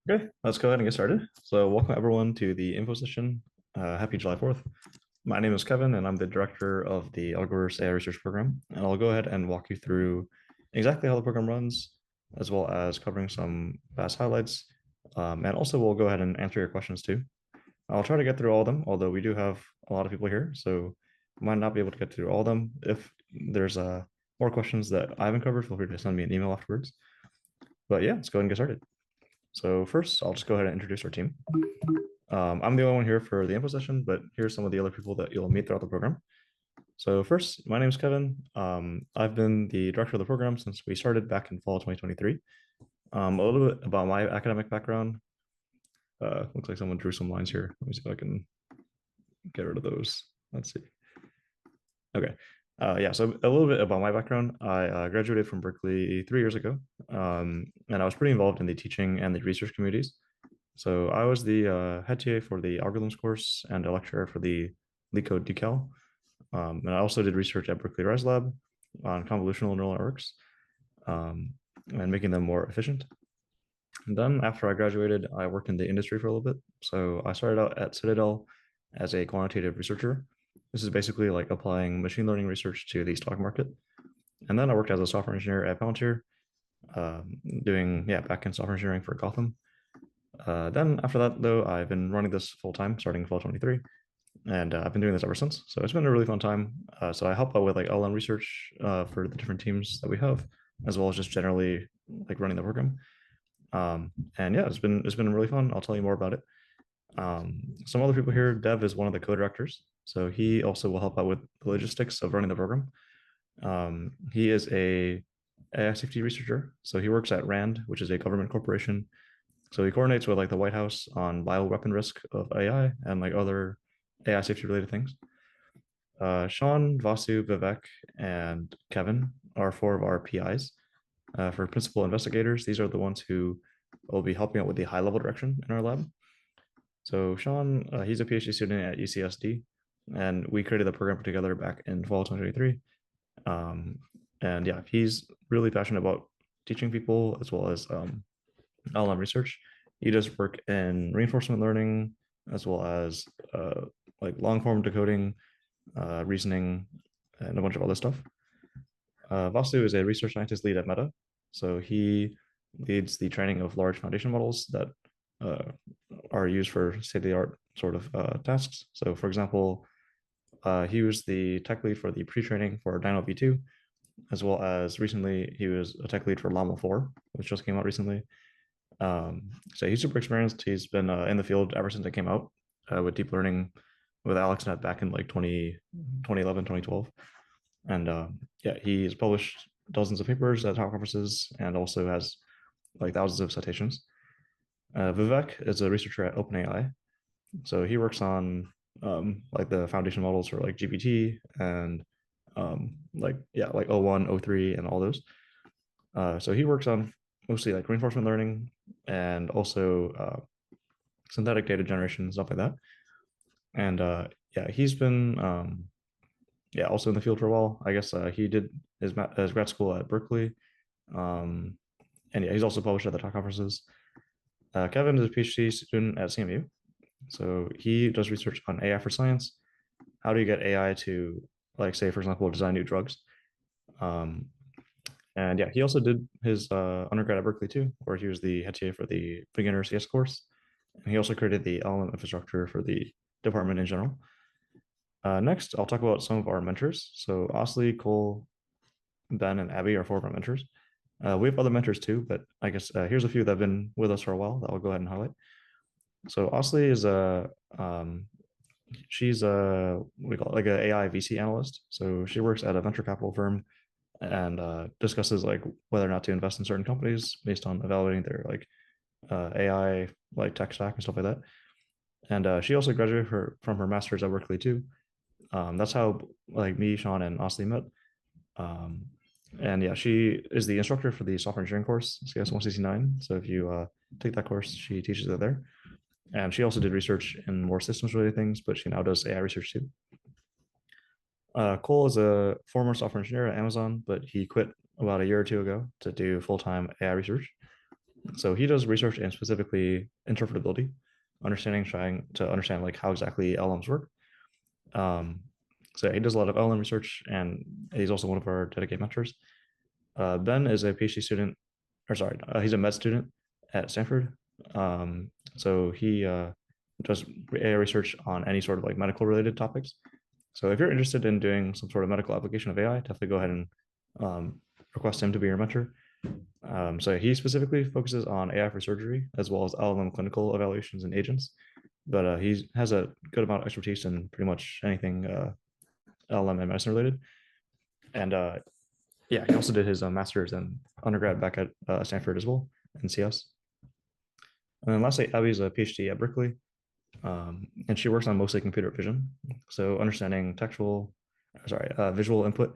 Okay, let's go ahead and get started. So welcome everyone to the info session. Happy July 4th. My name is Kevin, and I'm the director of the Algoverse AI Research Program. And I'll go ahead and walk you through exactly how the program runs, as well as covering some fast highlights. And also we'll go ahead and answer your questions too. I'll try to get through all of them, although we do have a lot of people here, so I might not be able to get through all of them. If there's more questions that I haven't covered, feel free to send me an email afterwards. But yeah, let's go ahead and get started. So first, I'll just go ahead and introduce our team. I'm the only one here for the info session, but here's some of the other people that you'll meet throughout the program. So first, my name is Kevin. I've been the director of the program since we started back in fall 2023. A little bit about my academic background. Looks like someone drew some lines here. Let me see if I can get rid of those. Let's see. Okay. Yeah, so a little bit about my background. I graduated from Berkeley 3 years ago, and I was pretty involved in the teaching and the research communities. So I was the head TA for the algorithms course and a lecturer for the LeetCode decal. And I also did research at Berkeley Rise Lab on convolutional neural networks and making them more efficient. And then after I graduated, I worked in the industry for a little bit. So I started out at Citadel as a quantitative researcher. This is basically like applying machine learning research to the stock market. And then I worked as a software engineer at Palantir, doing backend software engineering for Gotham. Then after that, though, I've been running this full time starting fall 23, and I've been doing this ever since. So it's been a really fun time. So I help out with like LLM research for the different teams that we have, as well as just generally like running the program. And yeah, it's been really fun. I'll tell you more about it. Some other people here, Dev is one of the co-directors, so he also will help out with the logistics of running the program. He is a AI safety researcher, so he works at RAND, which is a government corporation. So he coordinates with like the White House on bioweapon risk of AI and like other AI safety related things. Sean, Vasu, Vivek, and Kevin are four of our PIs. For principal investigators, these are the ones who will be helping out with the high level direction in our lab. So Sean, he's a PhD student at UCSD, and we created the program together back in fall 2023. And yeah, he's really passionate about teaching people as well as LLM research. He does work in reinforcement learning as well as like long form decoding, reasoning, and a bunch of other stuff. Vasu is a research scientist lead at Meta. So he leads the training of large foundation models that uh, are used for state of the art sort of tasks. So, for example, he was the tech lead for the pre training for Dino V2, as well as recently he was a tech lead for Llama 4, which just came out recently. So he's super experienced. He's been in the field ever since it came out with deep learning with AlexNet back in like 2011, 2012. And yeah, he's published dozens of papers at top conferences and also has like thousands of citations. Vivek is a researcher at OpenAI. So he works on like the foundation models for like GPT and like O1, O3, and all those. So he works on mostly like reinforcement learning and also synthetic data generation, stuff like that. And yeah, he's been yeah also in the field for a while. I guess he did his grad school at Berkeley, um, and yeah, he's also published at the top conferences. Kevin is a PhD student at CMU, so he does research on AI for science. How do you get AI to, like, say, for example, design new drugs? Um, and yeah, he also did his undergrad at Berkeley too, where he was the head TA for the beginner CS course. And he also created the LLM infrastructure for the department in general. Next, I'll talk about some of our mentors. So Osley, Cole, Ben, and Abby are four of our mentors. We have other mentors too, but I guess here's a few that have been with us for a while that I'll go ahead and highlight. So Osley is a she's a what do you call it, like an AI VC analyst. So she works at a venture capital firm and discusses like whether or not to invest in certain companies based on evaluating their like AI like tech stack and stuff like that. And she also graduated from her master's at Berkeley too. That's how like me, Sean, and Osley met. Um, and yeah, she is the instructor for the software engineering course, CS 169. So if you take that course, she teaches it there. And she also did research in more systems related things, but she now does AI research too. Cole is a former software engineer at Amazon, but he quit about a year or two ago to do full time AI research. So he does research in specifically interpretability, trying to understand like how exactly LLMs work. Um, so he does a lot of LLM research, and he's also one of our dedicated mentors. Ben is a PhD student, or sorry, he's a med student at Stanford. So he does AI research on any sort of like medical related topics. So if you're interested in doing some sort of medical application of AI, definitely go ahead and request him to be your mentor. So he specifically focuses on AI for surgery as well as LLM clinical evaluations and agents. But he has a good amount of expertise in pretty much anything LLM and medicine related. And yeah, he also did his master's and undergrad back at Stanford as well in CS. And then lastly, Abby's a PhD at Berkeley, and she works on mostly computer vision, so understanding visual input.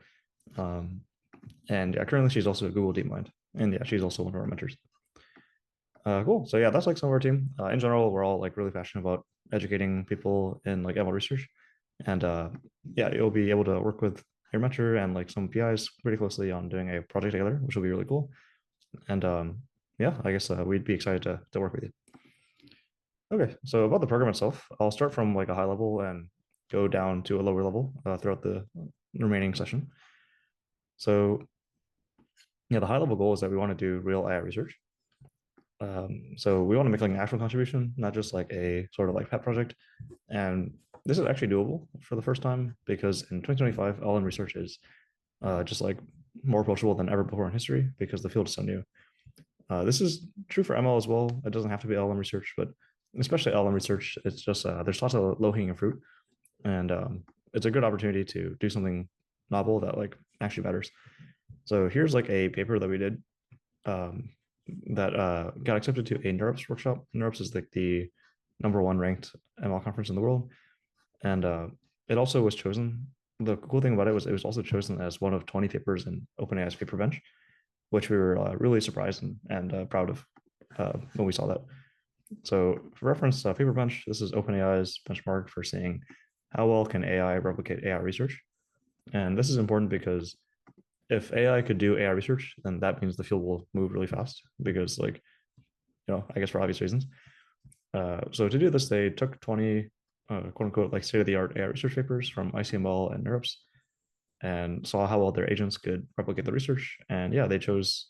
Um, and yeah, currently she's also at Google DeepMind, and yeah, she's also one of our mentors. Cool. So yeah, that's like some of our team. In general, we're all like really passionate about educating people in like ML research, and yeah, you'll be able to work with your mentor and like some PIs pretty closely on doing a project together, which will be really cool. And yeah, I guess we'd be excited to work with you. Okay, so about the program itself, I'll start from like a high level and go down to a lower level throughout the remaining session. So yeah, the high level goal is that we want to do real AI research. So we want to make like an actual contribution, not just like a sort of like pet project. And this is actually doable for the first time because in 2025, LLM research is just like more approachable than ever before in history because the field is so new. This is true for ML as well. It doesn't have to be LLM research, but especially LLM research, it's just there's lots of low hanging fruit, and it's a good opportunity to do something novel that like actually matters. So here's like a paper that we did um, that got accepted to a NeurIPS workshop. NeurIPS is like the #1 ranked ML conference in the world, and it also was chosen. The cool thing about it was also chosen as one of 20 papers in OpenAI's paper bench, which we were really surprised and proud of when we saw that. So for reference, paper bench, this is OpenAI's benchmark for seeing how well can AI replicate AI research. And this is important because if AI could do AI research, then that means the field will move really fast because like, I guess for obvious reasons. So to do this, they took 20 quote unquote like state-of-the-art AI research papers from ICML and NeurIPS and saw how well their agents could replicate the research. And yeah, they chose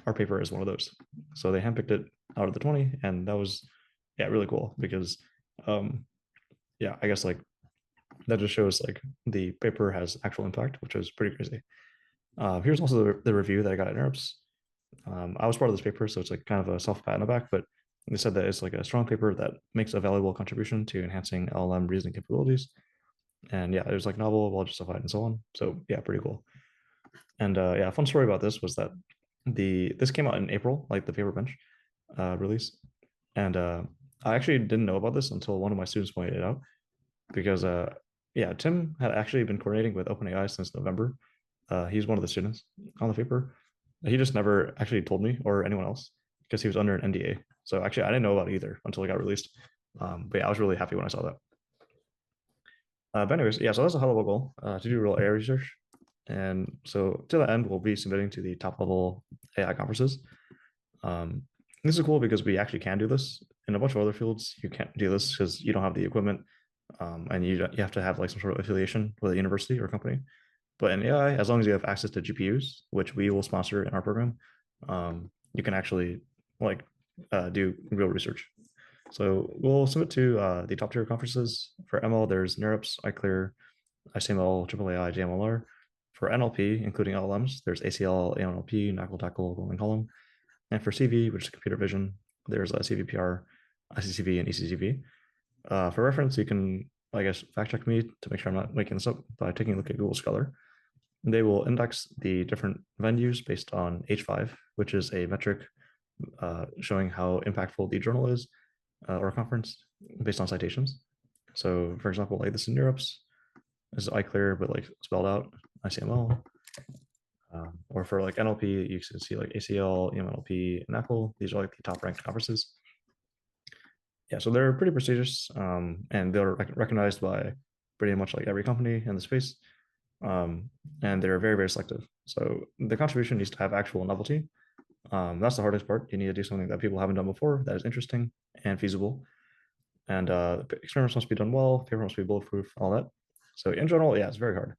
our paper as one of those. So they handpicked it out of the 20, and that was yeah, really cool because yeah, I guess like that just shows like the paper has actual impact, which is pretty crazy. Here's also the review that I got at NeurIPS. I was part of this paper, so it's like kind of a self-pat on the back, but they said that it's like a strong paper that makes a valuable contribution to enhancing LLM reasoning capabilities. And yeah, it was like novel, well justified, and so on. So yeah, pretty cool. And yeah, fun story about this was that this came out in April, like the paper bench release, and I actually didn't know about this until one of my students pointed it out because yeah, Tim had actually been coordinating with OpenAI since November. He's one of the students on the paper. He just never actually told me or anyone else because he was under an NDA. So actually, I didn't know about it either until it got released. But yeah, I was really happy when I saw that. But anyways, yeah, so that's a high level goal to do real AI research. And so to that end, we'll be submitting to the top level AI conferences. Um, this is cool because we actually can do this. In a bunch of other fields, you can't do this because you don't have the equipment and you have to have like some sort of affiliation with a university or company. But in AI, as long as you have access to GPUs, which we will sponsor in our program, you can actually like do real research. So we'll submit to the top tier conferences. For ML, there's NeurIPS, iClear, ICML, AAAI, JMLR. For NLP, including LLMs, there's ACL, EMNLP, NACL, TACL, Golden Column. And for CV, which is computer vision, there's a CVPR, ICCV, and ECCV. For reference, you can, I guess, fact check me to make sure I'm not making this up by taking a look at Google Scholar. They will index the different venues based on H5, which is a metric showing how impactful the journal is or a conference based on citations. So, for example, like this in NeurIPS, this is iClear, but like spelled out ICML. Or for like NLP, you can see like ACL, EMNLP, and NACL. These are like the top ranked conferences. Yeah, so they're pretty prestigious and they're recognized by pretty much like every company in the space. And they're very, very selective. So the contribution needs to have actual novelty. That's the hardest part. You need to do something that people haven't done before that is interesting and feasible. And experiments must be done well, paper must be bulletproof, all that. So in general, yeah, it's very hard.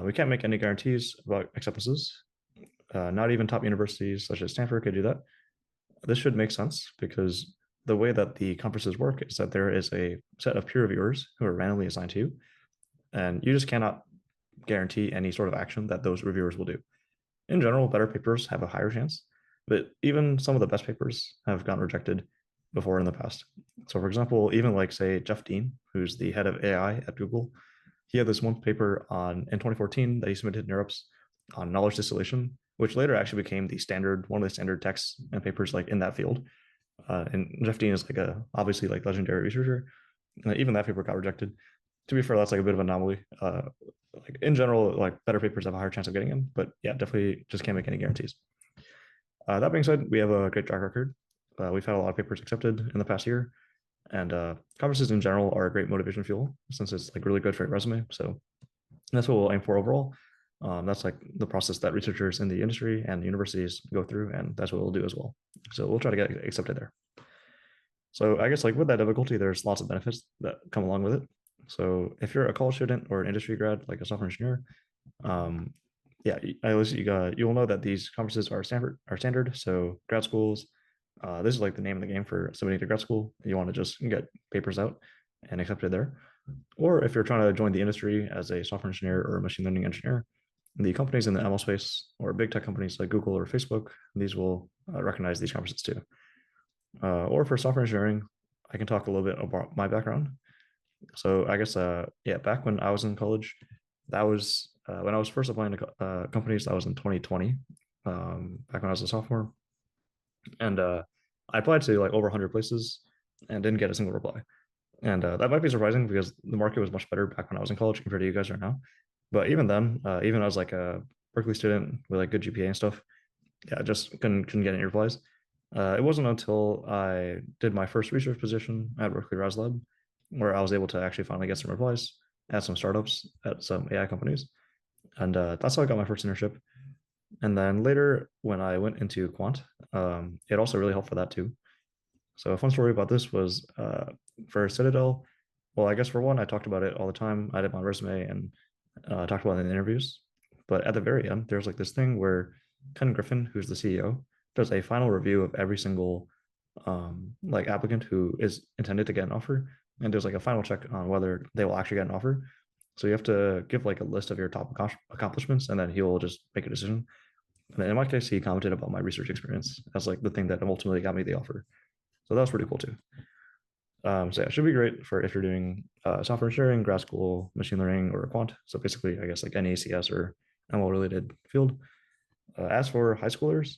We can't make any guarantees about acceptances. Not even top universities such as Stanford could do that. This should make sense because the way that the conferences work is that there is a set of peer reviewers who are randomly assigned to you, and you just cannot guarantee any sort of action that those reviewers will do. In general, better papers have a higher chance, but even some of the best papers have gotten rejected before in the past. So, for example, even like say Jeff Dean, who's the head of AI at Google, he had this one paper on in 2014 that he submitted to NeurIPS on knowledge distillation, which later actually became the standard one of the standard texts and papers like in that field. And Jeff Dean is like a obviously like legendary researcher. Even that paper got rejected. To be fair, that's like a bit of an anomaly. Like in general, like better papers have a higher chance of getting in, but yeah, definitely just can't make any guarantees. That being said, we have a great track record. We've had a lot of papers accepted in the past year, and conferences in general are a great motivation fuel since it's like really good for your resume. So that's what we'll aim for overall. That's like the process that researchers in the industry and universities go through, and that's what we'll do as well. So we'll try to get accepted there. So I guess like with that difficulty, there's lots of benefits that come along with it. So if you're a college student or an industry grad, like a software engineer, um, yeah, at least you will know that these conferences are standard. So grad schools, this is like the name of the game for submitting to grad school. You want to just get papers out and accepted there. Or if you're trying to join the industry as a software engineer or a machine learning engineer, the companies in the ML space or big tech companies like Google or Facebook, these will recognize these conferences too. Or for software engineering, I can talk a little bit about my background. So I guess, yeah, back when I was in college, that was when I was first applying to companies, that was in 2020, back when I was a sophomore. And I applied to like over 100 places and didn't get a single reply. And that might be surprising because the market was much better back when I was in college compared to you guys right now. But even then, even as like a Berkeley student with like good GPA and stuff, yeah, just couldn't get any replies. It wasn't until I did my first research position at Berkeley Rise Lab where I was able to actually finally get some replies at some startups at some AI companies. And that's how I got my first internship. And then later, when I went into quant, it also really helped for that too. So a fun story about this was for Citadel. Well, I guess for one, I talked about it all the time. I did my resume and talked about it in interviews. But at the very end, there's like this thing where Ken Griffin, who's the CEO, does a final review of every single like applicant who is intended to get an offer, and there's like a final check on whether they will actually get an offer. So you have to give like a list of your top accomplishments, and then he will just make a decision. And in my case, he commented about my research experience as like the thing that ultimately got me the offer. So that was pretty cool too. So yeah, it should be great for if you're doing software engineering, grad school, machine learning, or quant. So basically, I guess like any ACS or ML related field. As for high schoolers,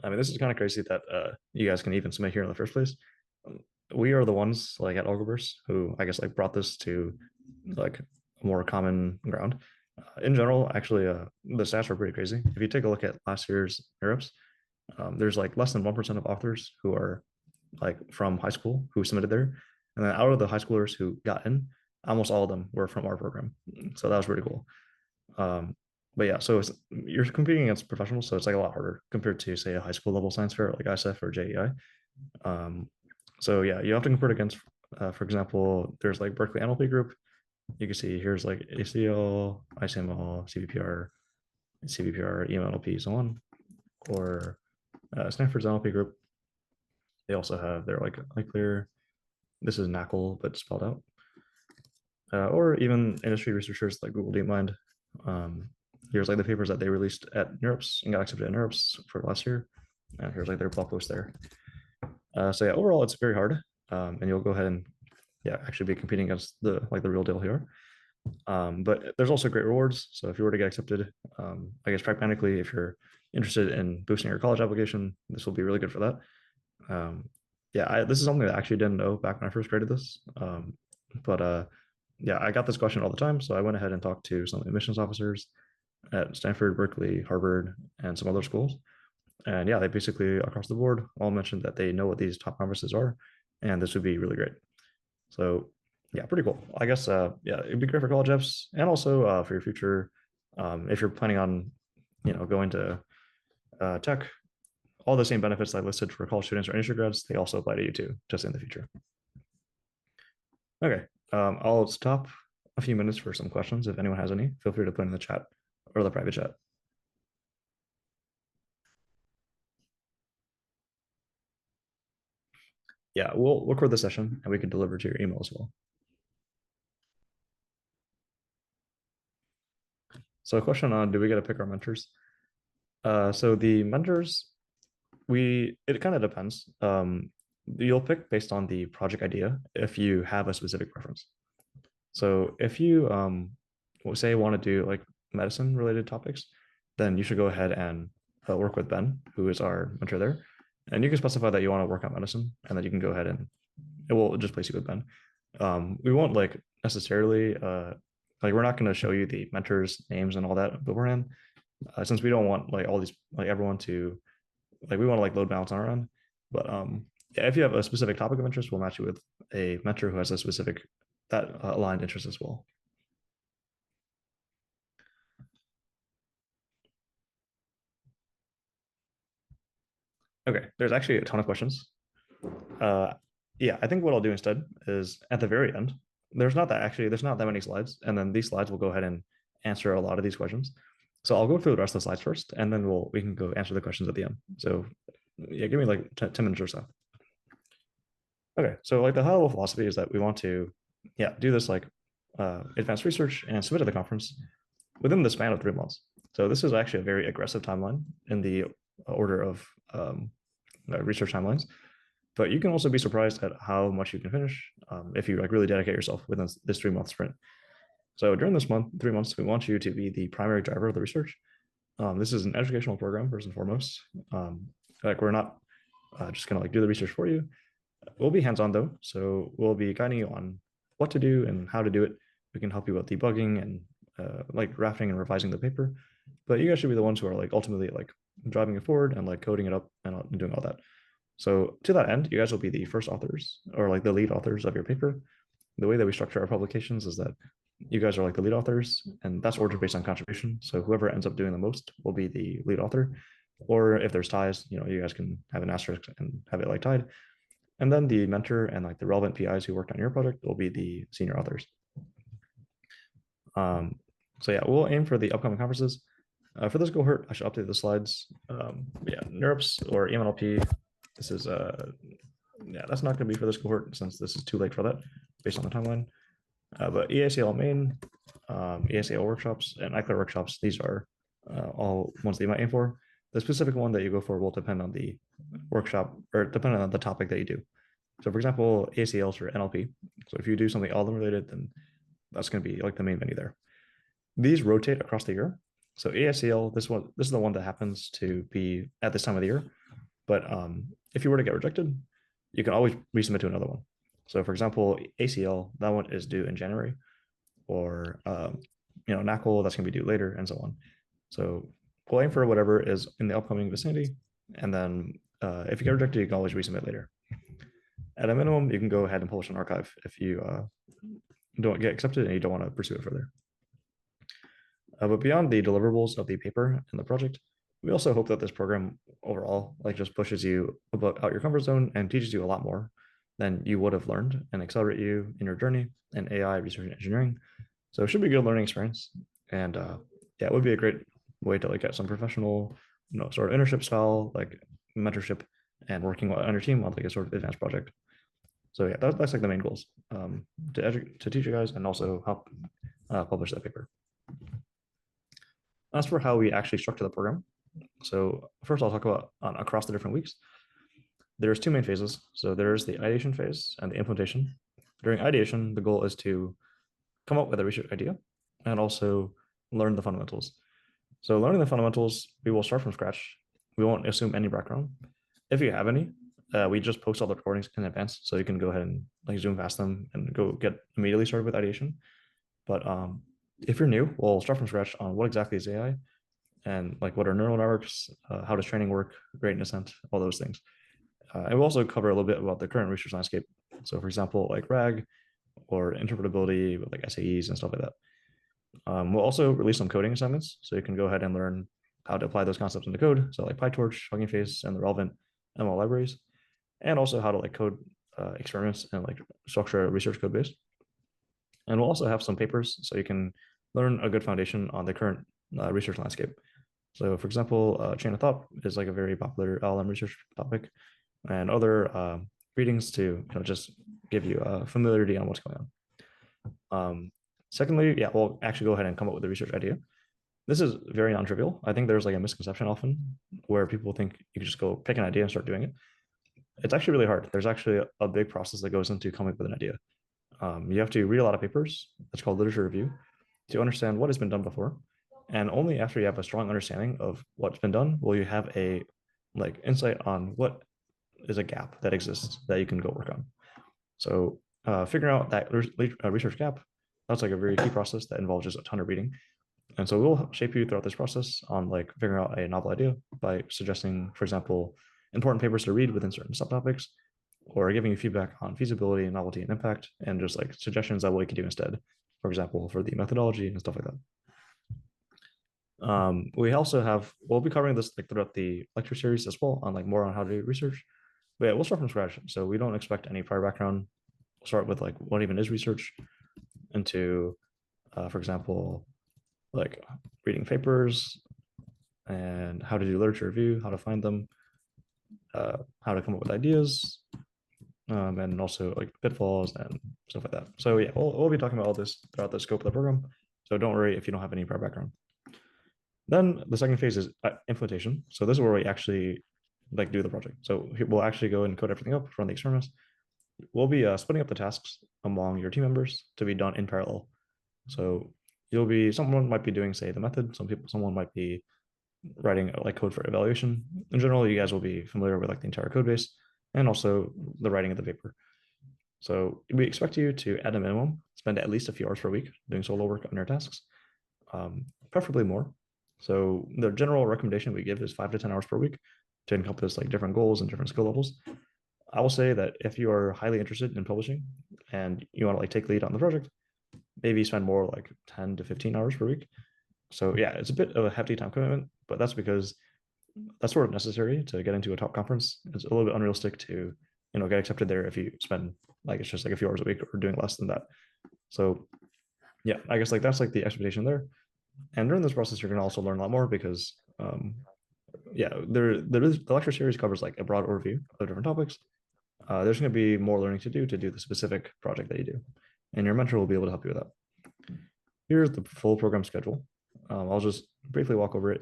I mean, this is kind of crazy that you guys can even submit here in the first place. We are the ones like at Algoverse who I guess like brought this to like more common ground. In general, actually, the stats are pretty crazy. If you take a look at last year's NeurIPS, there's like less than 1% of authors who are like from high school who submitted there. And then out of the high schoolers who got in, almost all of them were from our program. So that was pretty cool. Um, but yeah, so you're competing against professionals, so it's like a lot harder compared to say a high school level science fair like ISF or JEI. So yeah, you have to compete against, for example, there's like Berkeley NLP group. You can see here's like ACL, ICML, CVPR, CVPR, EMNLP, so on, or Stanford's NLP group. They also have their like clear. This is NACL, but spelled out. Or even industry researchers like Google DeepMind. Here's like the papers that they released at NeurIPS and got accepted at NeurIPS for last year. And here's like their blog post there. So yeah, overall it's very hard, and you'll go ahead and yeah actually be competing against the real deal here. But there's also great rewards. So if you were to get accepted, I guess pragmatically, if you're interested in boosting your college application, this will be really good for that. Yeah, this is something that I actually didn't know back when I first created this. But yeah, I got this question all the time. So I went ahead and talked to some admissions officers at Stanford, Berkeley, Harvard, and some other schools. And yeah, they basically across the board all mentioned that they know what these top conferences are, and this would be really great. So yeah, pretty cool. I guess yeah, it'd be great for college apps and also for your future if you're planning on going to tech. all the same benefits I listed for college students or industry grads, they also apply to you too, just in the future. Okay, I'll stop a few minutes for some questions. If anyone has any, feel free to put in the chat or the private chat. Yeah, we'll record the session and we can deliver to your email as well. So a question on, do we get to pick our mentors? So the mentors, it kind of depends. You'll pick based on the project idea if you have a specific preference. So if you say want to do like medicine related topics, then you should go ahead and work with Ben, who is our mentor there. And you can specify that you want to work on medicine, and then you can go ahead and it will just place you with Ben. We won't like necessarily like we're not going to show you the mentors' names and all that beforehand, since we don't want like all these like everyone to like we want to like load balance on our own. But yeah, if you have a specific topic of interest, we'll match you with a mentor who has a specific that aligned interest as well. Okay, there's actually a ton of questions. Uh, yeah, I think what I'll do instead is at the very end, there's not that many slides, and then these slides will go ahead and answer a lot of these questions. So I'll go through the rest of the slides first, and then we can go answer the questions at the end. So yeah, give me like 10 minutes or so. Okay, so like the high level philosophy is that we want to, yeah, do this like advanced research and submit to the conference within the span of 3 months. So this is actually a very aggressive timeline in the order of research timelines. But you can also be surprised at how much you can finish if you like really dedicate yourself within this 3 month sprint. So during this 3 months, we want you to be the primary driver of the research. This is an educational program first and foremost. Like we're not just gonna like do the research for you. We'll be hands-on though, so we'll be guiding you on what to do and how to do it. We can help you with debugging and like drafting and revising the paper, but you guys should be the ones who are like ultimately like driving it forward and like coding it up and doing all that. So to that end, you guys will be the first authors or like the lead authors of your paper. The way that we structure our publications is that you guys are like the lead authors, and that's ordered based on contribution. So whoever ends up doing the most will be the lead author. Or if there's ties, you guys can have an asterisk and have it like tied. And then the mentor and like the relevant PIs who worked on your project will be the senior authors. So yeah, we'll aim for the upcoming conferences. For this cohort, I should update the slides. Yeah, NeurIPS or EMNLP. This is yeah, that's not going to be for this cohort since this is too late for that based on the timeline. But EACL main, EACL workshops, and ICLR workshops, these are all ones that you might aim for. The specific one that you go for will depend on the workshop or depend on the topic that you do. So for example, ACLs for NLP. So if you do something algorithm related, then that's going to be like the main menu there. These rotate across the year. So ACL, this is the one that happens to be at this time of the year. But if you were to get rejected, you can always resubmit to another one. So for example, ACL, that one is due in January, or NACL, that's going to be due later, and so on. So we'll aim for whatever is in the upcoming vicinity, and then if you get rejected, you can always resubmit later. At a minimum, you can go ahead and publish an archive if you don't get accepted and you don't want to pursue it further. But beyond the deliverables of the paper and the project, we also hope that this program overall like just pushes you out your comfort zone and teaches you a lot more than you would have learned and accelerate you in your journey in AI research and engineering. So it should be a good learning experience. And yeah, it would be a great way to like get some professional, sort of internship style, like mentorship and working on your team on like a sort of advanced project. So yeah, that's like the main goals, to teach you guys and also help publish that paper. As for how we actually structure the program, so first I'll talk about across the different weeks. There's two main phases. So there's the ideation phase and the implementation. During ideation, the goal is to come up with a research idea and also learn the fundamentals. So learning the fundamentals, we will start from scratch. We won't assume any background. If you have any, we just post all the recordings in advance, so you can go ahead and like zoom past them and go get immediately started with ideation. But if you're new, we'll start from scratch on what exactly is AI and like what are neural networks, how does training work, gradient descent, all those things. And we'll also cover a little bit about the current research landscape. So for example, like RAG or interpretability with like SAEs and stuff like that. We'll also release some coding assignments, so you can go ahead and learn how to apply those concepts into code. So like PyTorch, Hugging Face, and the relevant ML libraries, and also how to like code experiments and like structure a research code base. And we'll also have some papers so you can learn a good foundation on the current research landscape. So for example, chain of thought is like a very popular LLM research topic, and other readings to just give you a familiarity on what's going on. Secondly, yeah, we'll actually go ahead and come up with a research idea. This is very non-trivial. I think there's like a misconception often where people think you can just go pick an idea and start doing it. It's actually really hard. There's actually a big process that goes into coming up with an idea. You have to read a lot of papers. That's called literature review to understand what has been done before. And only after you have a strong understanding of what's been done will you have a like insight on what is a gap that exists that you can go work on. So figuring out that research gap, that's like a very key process that involves just a ton of reading. And so we'll shape you throughout this process on like figuring out a novel idea by suggesting, for example, important papers to read within certain subtopics, or giving you feedback on feasibility, novelty, and impact, and just like suggestions on what you could do instead, for example, for the methodology and stuff like that. We also we'll be covering this like throughout the lecture series as well on like more on how to do research. But yeah, we'll start from scratch. So we don't expect any prior background. We'll start with like what even is research into, for example, like reading papers and how to do literature review, how to find them, how to come up with ideas, and also like pitfalls and stuff like that. So yeah, we'll be talking about all this throughout the scope of the program. So don't worry if you don't have any prior background. Then the second phase is implementation. So this is where we actually like do the project. So we'll actually go and code everything up, run the experiments. We'll be splitting up the tasks among your team members to be done in parallel. So someone might be doing, say, the method. Someone might be writing like code for evaluation. In general, you guys will be familiar with like the entire code base and also the writing of the paper. So we expect you to, at a minimum, spend at least a few hours per week doing solo work on your tasks, preferably more. So the general recommendation we give is 5 to 10 hours per week to encompass like different goals and different skill levels. I will say that if you are highly interested in publishing and you want to like take lead on the project, maybe spend more like 10 to 15 hours per week. So yeah, it's a bit of a hefty time commitment, but that's because that's sort of necessary to get into a top conference. It's a little bit unrealistic to get accepted there if you spend like it's just like a few hours a week or doing less than that. So yeah, I guess like that's like the expectation there. And during this process, you're going to also learn a lot more because yeah, the lecture series covers like a broad overview of different topics. There's going to be more learning to do the specific project that you do, and your mentor will be able to help you with that. Here's the full program schedule. I'll just briefly walk over it.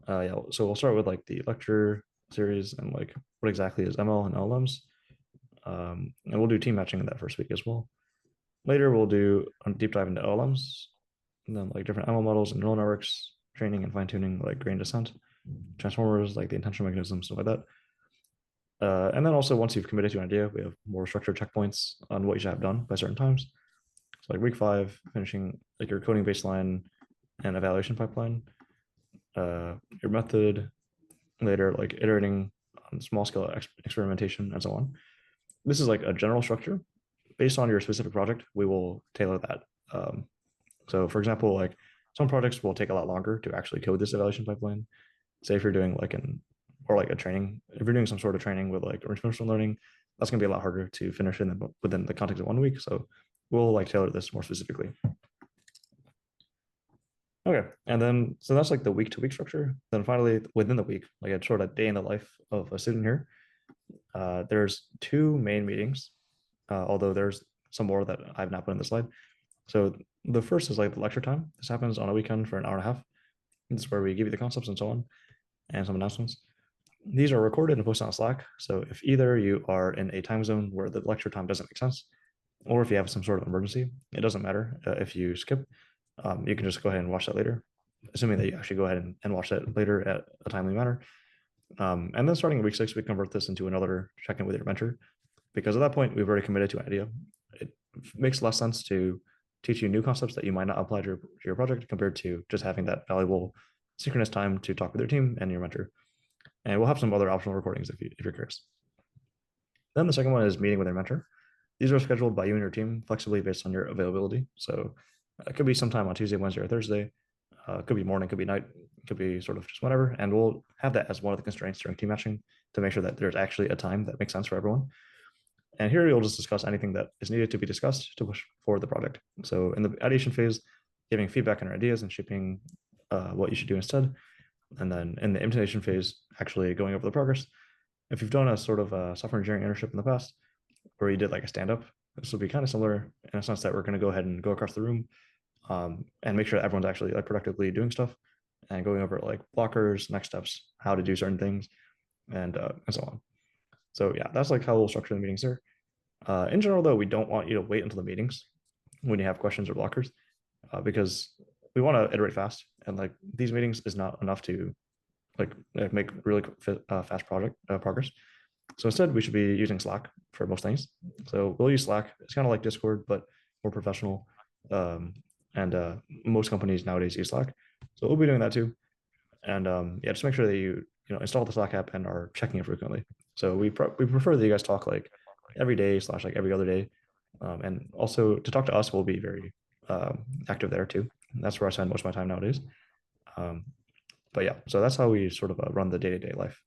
Yeah, so we'll start with like the lecture series and like what exactly is ML and LLMs. And we'll do team matching in that first week as well. Later, we'll do a deep dive into LLMs, and then like different ML models and neural networks, training and fine tuning like gradient descent, transformers, like the intentional mechanisms, stuff like that. And then also once you've committed to an idea, we have more structured checkpoints on what you should have done by certain times. So like week 5, finishing like your coding baseline and evaluation pipeline, your method, later like iterating on small scale experimentation and so on. This is like a general structure. Based on your specific project, we will tailor that. So for example, like some projects will take a lot longer to actually code this evaluation pipeline. Say if you're doing like a training, if you're doing some sort of training with like reinforcement learning, that's going to be a lot harder to finish within the context of 1 week. So we'll like tailor this more specifically. Okay, and then so that's like the week-to-week structure. Then finally, within the week, like a sort of day in the life of a student here, there's 2 main meetings, although there's some more that I've not put in the slide. So the first is like the lecture time. This happens on a weekend for an hour and a half. This is where we give you the concepts and so on, and some announcements. These are recorded and posted on Slack. So if either you are in a time zone where the lecture time doesn't make sense, or if you have some sort of emergency, it doesn't matter if you skip. You can just go ahead and watch that later, assuming that you actually go ahead and watch that later at a timely manner. And then starting in week 6, we convert this into another check-in with your mentor, because at that point, we've already committed to an idea. It makes less sense to teach you new concepts that you might not apply to your project compared to just having that valuable synchronous time to talk with your team and your mentor. And we'll have some other optional recordings if you're curious. Then the second one is meeting with your mentor. These are scheduled by you and your team flexibly based on your availability. So it could be sometime on Tuesday, Wednesday, or Thursday. Could be morning, could be night, could be sort of just whatever. And we'll have that as one of the constraints during team matching to make sure that there's actually a time that makes sense for everyone. And here you'll just discuss anything that is needed to be discussed to push forward the project. So in the ideation phase, giving feedback on your ideas and shaping what you should do instead. And then in the implementation phase, actually going over the progress. If you've done a sort of software engineering internship in the past, where you did like a stand-up, this will be kind of similar in a sense that we're going to go ahead and go across the room and make sure that everyone's actually like productively doing stuff and going over like blockers, next steps, how to do certain things, and so on. So yeah, that's like how we'll structure the meetings there. In general, though, we don't want you to wait until the meetings when you have questions or blockers, because we want to iterate fast. And like these meetings is not enough to like make really fast project progress. So instead, we should be using Slack for most things. So we'll use Slack. It's kind of like Discord, but more professional. And most companies nowadays use Slack. So we'll be doing that too. And yeah, just make sure that you install the Slack app and are checking it frequently. So we prefer that you guys talk like every day / like every other day. And also to talk to us, we'll be very active there too. And that's where I spend most of my time nowadays. But yeah, so that's how we sort of run the day-to-day life.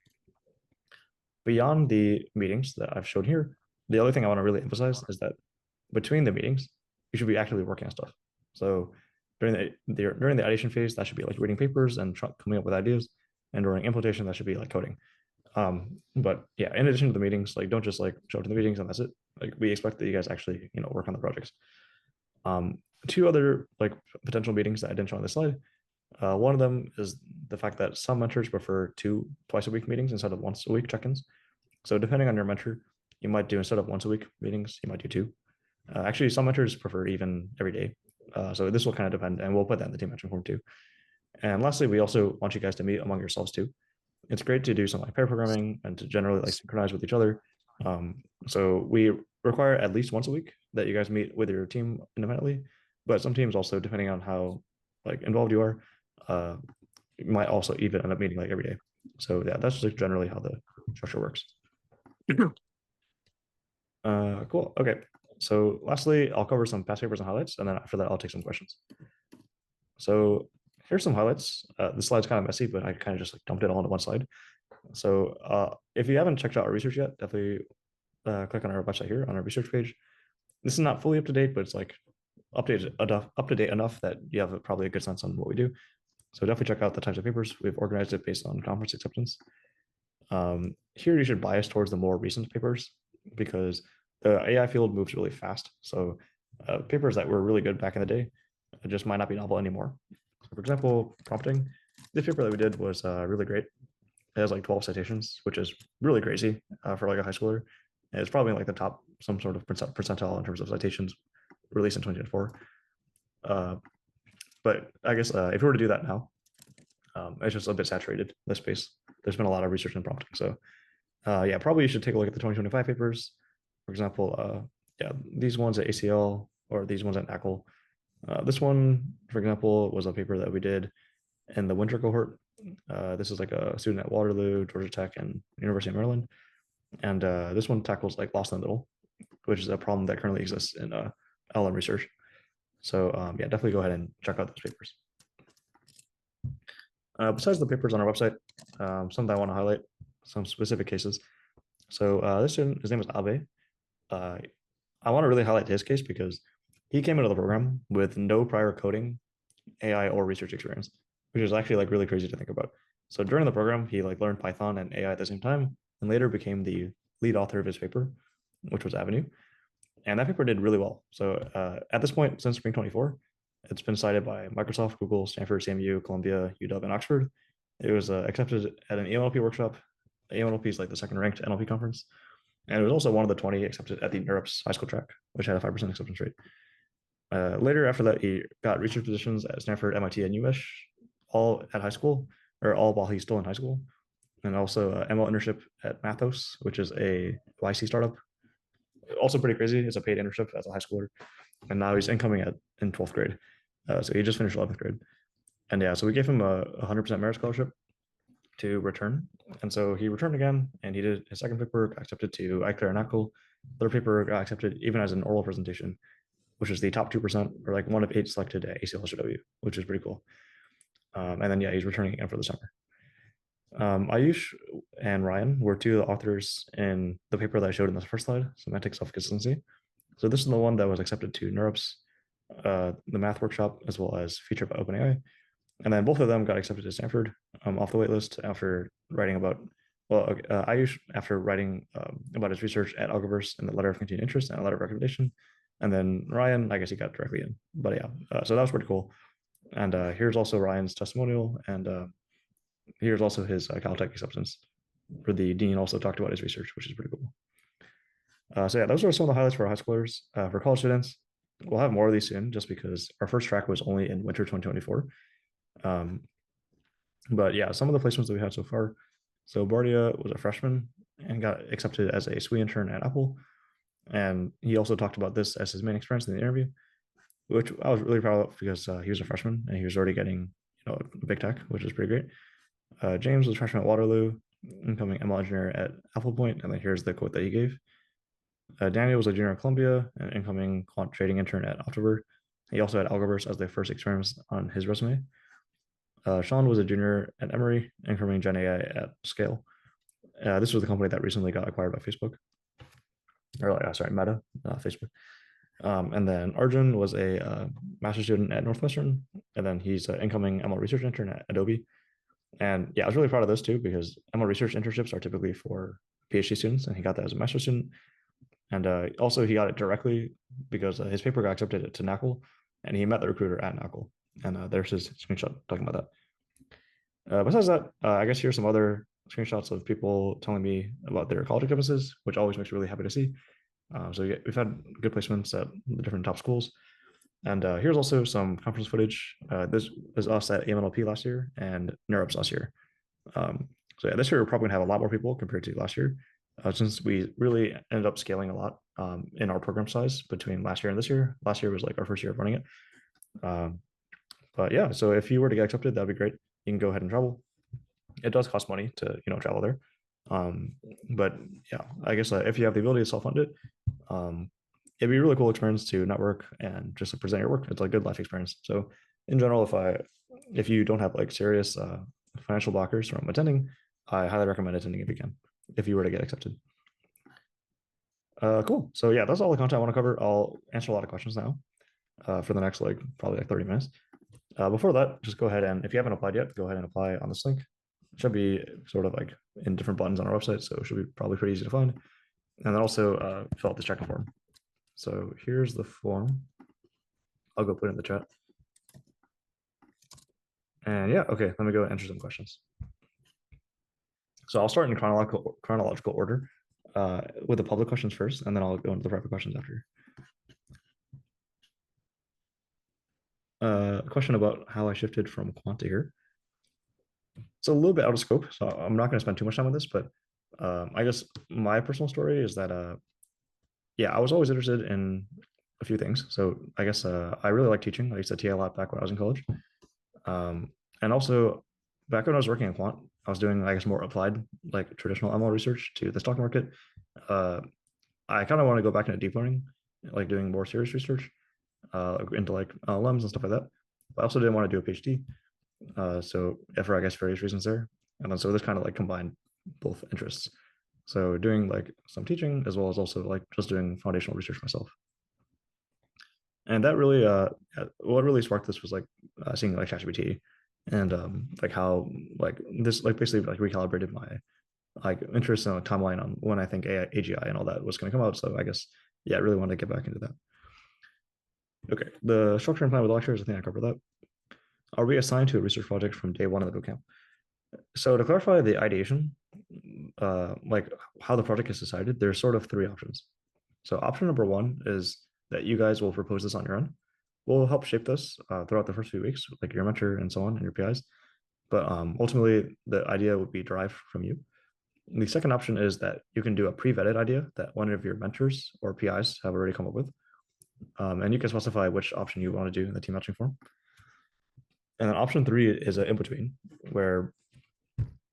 Beyond the meetings that I've shown here, the other thing I want to really emphasize is that between the meetings, you should be actively working on stuff. So during the ideation phase, that should be like reading papers and coming up with ideas. And during implementation, that should be like coding. But yeah, in addition to the meetings, like don't just like show up to the meetings and that's it. Like we expect that you guys actually work on the projects. Two other like potential meetings that I didn't show on this slide. One of them is the fact that some mentors prefer twice a week meetings instead of once a week check-ins. So depending on your mentor, you might do instead of once a week meetings, you might do two. Actually, some mentors prefer even every day. So this will kind of depend, and we'll put that in the team matching form too. And lastly, we also want you guys to meet among yourselves too. It's great to do some like pair programming and to generally like synchronize with each other. So we require at least once a week that you guys meet with your team independently. But some teams also, depending on how like involved you are, you might also even end up meeting like every day. So yeah, that's just generally how the structure works. Cool. Okay. So lastly, I'll cover some past papers and highlights, and then after that, I'll take some questions. So here's some highlights. The slide's kind of messy, but I kind of just like dumped it all into one slide. So if you haven't checked out our research yet, definitely click on our website here on our research page. This is not fully up to date, but it's like up to date enough that you have probably a good sense on what we do. So definitely check out the types of papers. We've organized it based on conference acceptance. Here you should bias towards the more recent papers because the AI field moves really fast. So papers that were really good back in the day just might not be novel anymore. So for example, prompting, this paper that we did was really great. It has like 12 citations, which is really crazy for like a high schooler. And it's probably like the top, some sort of percentile in terms of citations released in 2024. But I guess if we were to do that now, it's just a bit saturated, this space. There's been a lot of research in prompting. So yeah, probably you should take a look at the 2025 papers. For example, yeah, these ones at ACL or these ones at NACL. This one, for example, was a paper that we did in the winter cohort. This is like a student at Waterloo, Georgia Tech, and University of Maryland. And this one tackles like loss in the middle, which is a problem that currently exists in LM research. So yeah, definitely go ahead and check out those papers. Besides the papers on our website, some that I want to highlight, some specific cases. So this student, his name is Abe. I want to really highlight his case because he came into the program with no prior coding, AI, or research experience, which is actually like really crazy to think about. So during the program, he like learned Python and AI at the same time, and later became the lead author of his paper, which was Avenue. And that paper did really well. So at this point, since Spring 24, it's been cited by Microsoft, Google, Stanford, CMU, Columbia, UW, and Oxford. It was accepted at an EMNLP workshop. EMNLP is like the second ranked NLP conference. And it was also one of the 20 accepted at the NeurIPS high school track, which had a 5% acceptance rate. Later after that, he got research positions at Stanford, MIT, and UMich, all at high school, or all while he's still in high school. And also ML internship at Mathos, which is a YC startup. Also pretty crazy. It's a paid internship as a high schooler. And now he's incoming in 12th grade. So he just finished 11th grade. And yeah, so we gave him a 100% merit scholarship to return. And so he returned again, and he did his second paper, got accepted to ICLR and NACL. Third paper got accepted even as an oral presentation, which is the top 2% or like one of 8 selected at ACL/SW, which is pretty cool. And then, yeah, he's returning again for the summer. Ayush and Ryan were two of the authors in the paper that I showed in the first slide, Semantic Self-Consistency. So this is the one that was accepted to NeurIPS, the math workshop, as well as featured by OpenAI. And then both of them got accepted to Stanford off the waitlist after writing about, Ayush after writing about his research at Algoverse in the letter of continued interest and a letter of recommendation. And then Ryan, I guess he got directly in. But yeah, so that was pretty cool. And here's also Ryan's testimonial. And here's also his Caltech acceptance, where the dean also talked about his research, which is pretty cool. So yeah, those are some of the highlights for high schoolers. For college students, we'll have more of these soon, just because our first track was only in winter 2024. But yeah, some of the placements that we had so far. So Bardia was a freshman and got accepted as a SWE intern at Apple. And he also talked about this as his main experience in the interview, which I was really proud of because he was a freshman and he was already getting big tech, which is pretty great. James was a freshman at Waterloo, incoming ML engineer at Apple Point, and then here's the quote that he gave. Daniel was a junior at Columbia and incoming quant trading intern at Algoverse. He also had Algoverse as the first experience on his resume. Sean was a junior at Emory, incoming Gen AI at Scale. This was the company that recently got acquired by Facebook. Meta, Facebook. And then Arjun was a master's student at Northwestern, and then he's an incoming ML research intern at Adobe. And yeah, I was really proud of this too, because ML research internships are typically for PhD students, and he got that as a master's student. And also he got it directly because his paper got accepted to NACL, and he met the recruiter at NACL. And there's his screenshot talking about that. Besides that, I guess here's some other screenshots of people telling me about their college campuses, which always makes me really happy to see. So we've had good placements at the different top schools. And here's also some conference footage. This is us at EMNLP last year and NeurIPS last year. So yeah, this year we're probably gonna have a lot more people compared to last year, since we really ended up scaling a lot in our program size between last year and this year. Last year was like our first year of running it. But yeah, so if you were to get accepted, that'd be great. You can go ahead and travel. It does cost money to travel there. But yeah, I guess if you have the ability to self-fund it, it'd be a really cool experience to network and just to present your work. It's like a good life experience. So in general, if you don't have like serious financial blockers from attending, I highly recommend attending if you can, if you were to get accepted. Cool. So yeah, that's all the content I want to cover. I'll answer a lot of questions now for the next probably 30 minutes. Before that, just go ahead and if you haven't applied yet, go ahead and apply on this link. It should be sort of like in different buttons on our website, so it should be probably pretty easy to find. And then also fill out this check-in form. So here's the form. I'll go put it in the chat. And yeah, okay, let me go and answer some questions. So I'll start in chronological order with the public questions first, and then I'll go into the private questions after. A question about how I shifted from quant to here. It's a little bit out of scope, so I'm not going to spend too much time on this, but I guess my personal story is that, yeah, I was always interested in a few things. So I guess I really like teaching. I used to TA a lot back when I was in college. And also back when I was working in quant, I was doing, I guess, more applied, like traditional ML research to the stock market. I kind of want to go back into deep learning, like doing more serious research into like LLMs and stuff like that. But I also didn't want to do a PhD. So for, I guess, various reasons there. And then so this kind of like combined both interests. So doing like some teaching as well as also like just doing foundational research myself. And that really, what really sparked this was like seeing like ChatGPT and like how like this like basically like recalibrated my like interest and timeline on when I think AI, AGI and all that was going to come out. So I guess, yeah, I really wanted to get back into that. Okay, the structure and plan with lectures, I think I covered that. Are we assigned to a research project from day one of the bootcamp? So to clarify the ideation, like how the project is decided, there's sort of three options. So option number one is that you guys will propose this on your own. We'll help shape this throughout the first few weeks, like your mentor and so on, and your PIs. But ultimately, the idea would be derived from you. And the second option is that you can do a pre-vetted idea that one of your mentors or PIs have already come up with. And you can specify which option you want to do in the team matching form. And then option three is an in-between, where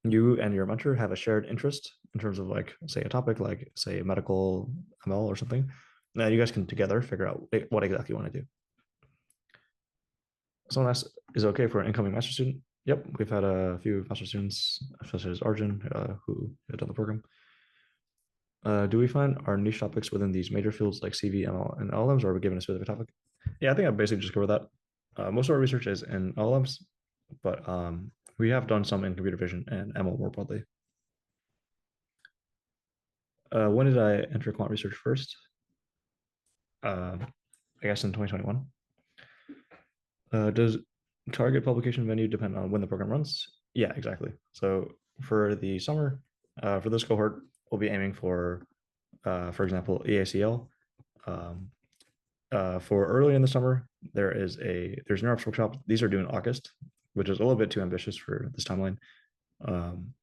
you and your mentor have a shared interest in terms of like, say, a topic like, say, medical ML or something. Now you guys can together figure out what exactly you want to do. Someone asks, is it okay for an incoming master student? Yep, we've had a few master students, such as Arjun, who have done the program. Do we find our niche topics within these major fields like CV, ML, and LLMs, or are we given a specific topic? Yeah, I think I basically just covered that. Most of our research is in LLMs, but we have done some in computer vision and ML more broadly. When did I enter quant research first? I guess in 2021. Does target publication venue depend on when the program runs? Yeah, exactly. So for the summer, for this cohort, we'll be aiming for example, EACL. Um, for early in the summer, there's NeurIPS workshop. These are due in August, which is a little bit too ambitious for this timeline. And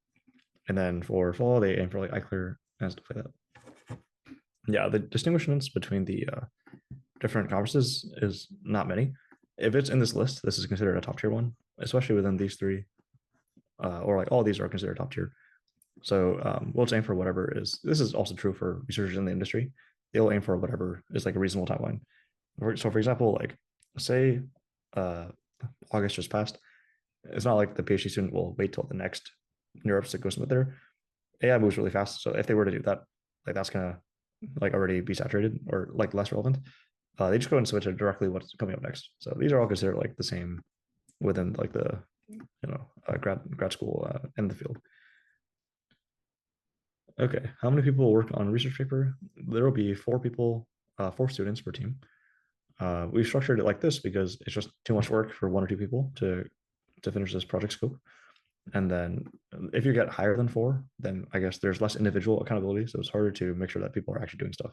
then for fall, they aim for like iClear and stuff like that. Yeah, the distinguishments between the different conferences is not many. If it's in this list, this is considered a top tier one, especially within these three, or like all these are considered top tier. So we'll just aim for whatever is. This is also true for researchers in the industry. They'll aim for whatever is like a reasonable timeline. So for example, like say uh, August just passed, it's not like the PhD student will wait till the next NeurIPS to go submit there. AI moves really fast, so if they were to do that, like that's gonna like already be saturated or like less relevant. They just go and switch it directly what's coming up next. So these are all considered like the same within like the grad school in the field. Okay, how many people will work on a research paper? There will be 4 people, 4 students per team. We structured it like this because it's just too much work for 1 or 2 people to finish this project scope. And then if you get higher than 4, then I guess there's less individual accountability. So it's harder to make sure that people are actually doing stuff.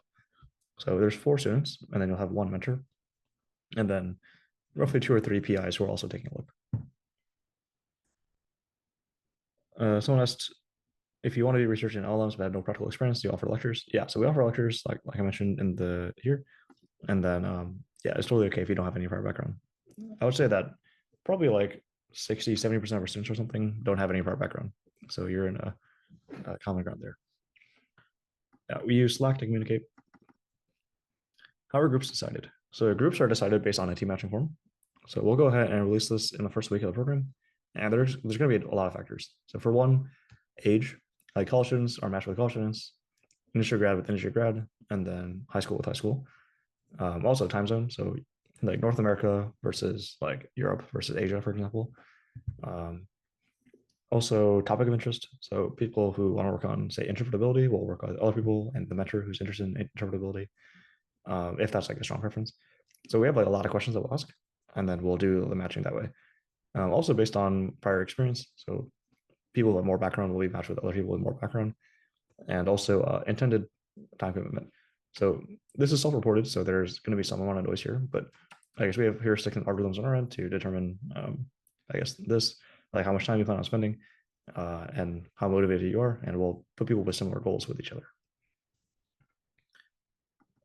So there's 4 students, and then you'll have 1 mentor, and then roughly 2 or 3 PIs who are also taking a look. Someone asked if you want to do research in LLMs but have no practical experience, do you offer lectures? Yeah, so we offer lectures like I mentioned in the here, and then yeah, it's totally okay if you don't have any prior background. I would say that probably like 60-70% of our students or something don't have any prior background, so you're in a common ground there. Yeah, we use Slack to communicate. How are groups decided? So groups are decided based on a team matching form. So we'll go ahead and release this in the first week of the program. And there's going to be a lot of factors. So for one, age, like college students are matched with college students, industry grad with industry grad, and then high school with high school. Also time zone. So like North America versus like Europe versus Asia, for example. Also topic of interest. So people who want to work on, say, interpretability will work with other people and the mentor who's interested in interpretability, if that's like a strong preference. So we have like a lot of questions that we'll ask, and then we'll do the matching that way. Also based on prior experience. So people with more background will be matched with other people with more background, and also intended time commitment. So this is self-reported, so there's going to be some amount of noise here, but I guess we have heuristics and algorithms on our end to determine, I guess this, like how much time you plan on spending, and how motivated you are, and we'll put people with similar goals with each other.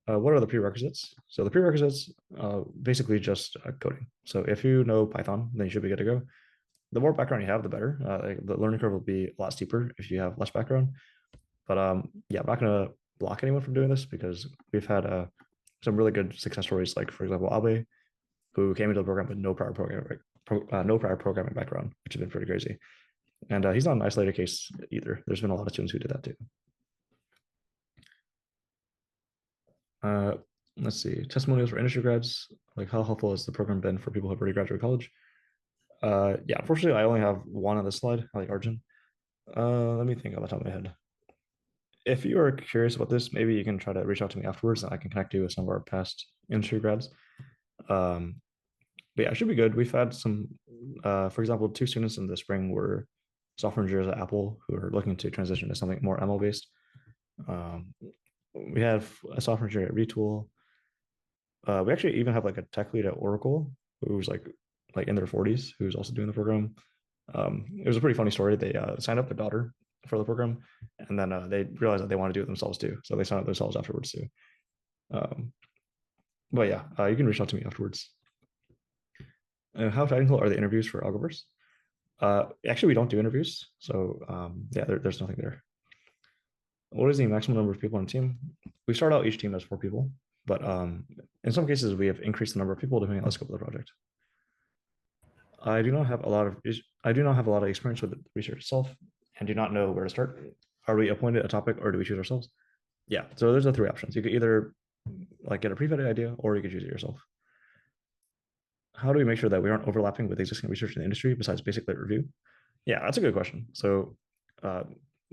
What are the prerequisites? So the prerequisites, basically just coding. So if you know Python, then you should be good to go. The more background you have, the better. Like the learning curve will be a lot steeper if you have less background. But yeah, I'm not going to block anyone from doing this because we've had some really good success stories. Like for example, Abe, who came into the program with no prior programming background, which has been pretty crazy. And he's not an isolated case either. There's been a lot of students who did that too. Let's see, testimonials for industry grads. Like how helpful has the program been for people who have already graduated college? Yeah, unfortunately, I only have one on this slide, like Arjun. Let me think on the top of my head. If you are curious about this, maybe you can try to reach out to me afterwards and I can connect you with some of our past industry grads. But yeah, it should be good. We've had some, for example, 2 students in the spring were software engineers at Apple who are looking to transition to something more ML based. We have a software engineer at Retool. We actually even have like a tech lead at Oracle who's like in their 40s who's also doing the program. It was a pretty funny story. They signed up their daughter for the program, and then they realized that they want to do it themselves too. So they signed up themselves afterwards too. But yeah, you can reach out to me afterwards. How technical are the interviews for Algoverse? Actually, we don't do interviews, so yeah, there's nothing there. What is the maximum number of people on a team? We start out each team as 4 people, but in some cases we have increased the number of people depending on the scope of the project. I do not have a lot of experience with the research itself and do not know where to start. Are we appointed a topic or do we choose ourselves? Yeah, so there's the three options. You could either like get a pre-vetted idea or you could choose it yourself. How do we make sure that we aren't overlapping with existing research in the industry besides basic lit review? Yeah, that's a good question. So uh,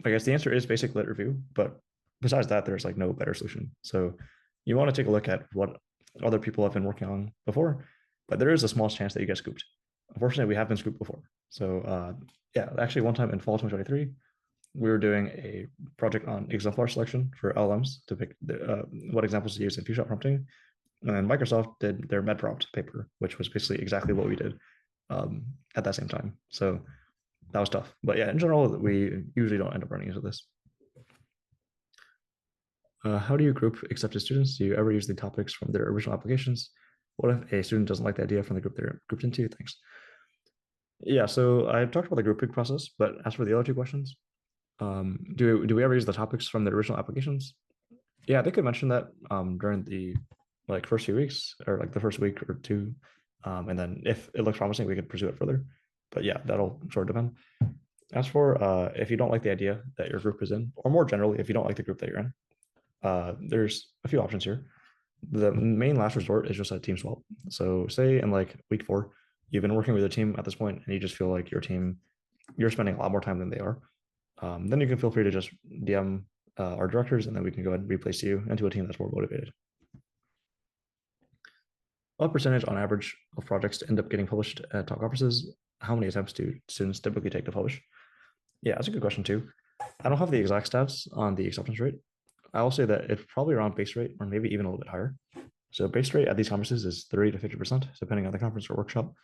I guess the answer is basic lit review, but besides that, there's like no better solution. So you want to take a look at what other people have been working on before, but there is a small chance that you get scooped. Unfortunately, we have been scooped before. So yeah, actually one time in fall 2023, we were doing a project on exemplar selection for LLMs to pick what examples to use in few-shot prompting. And then Microsoft did their MedPrompt paper, which was basically exactly what we did at that same time. So that was tough. But yeah, in general, we usually don't end up running into this. How do you group accepted students? Do you ever use the topics from their original applications? What if a student doesn't like the idea from the group they're grouped into? Thanks. Yeah, so I talked about the grouping process, but as for the other two questions, do we ever use the topics from the original applications? Yeah, they could mention that during the like first few weeks or like the first week or two, and then if it looks promising, we could pursue it further. But yeah, that'll sort of depend. As for if you don't like the idea that your group is in, or more generally, if you don't like the group that you're in, there's a few options here. The main last resort is just a team swap. So say in like week 4, you've been working with a team at this point, and you just feel like your team, you're spending a lot more time than they are. Then you can feel free to just DM our directors, and then we can go ahead and replace you into a team that's more motivated. What percentage on average of projects to end up getting published at top conferences? How many attempts do students typically take to publish? Yeah, that's a good question too. I don't have the exact stats on the acceptance rate. I will say that it's probably around base rate or maybe even a little bit higher. So base rate at these conferences is 30 to 50%, depending on the conference or workshop.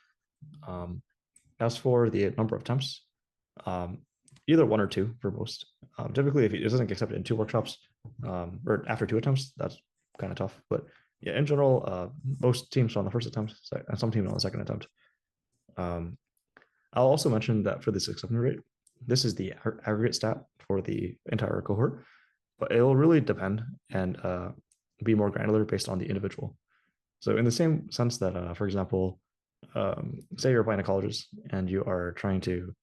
As for the number of attempts, either one or two for most. Typically, if it doesn't get accepted in 2 workshops or after 2 attempts, that's kind of tough. But yeah, in general, most teams on the first attempt and some teams on the second attempt. I'll also mention that for this acceptance rate, this is the aggregate stat for the entire cohort, but it will really depend and be more granular based on the individual. So in the same sense that, for example, say you're applying to colleges and you are trying to,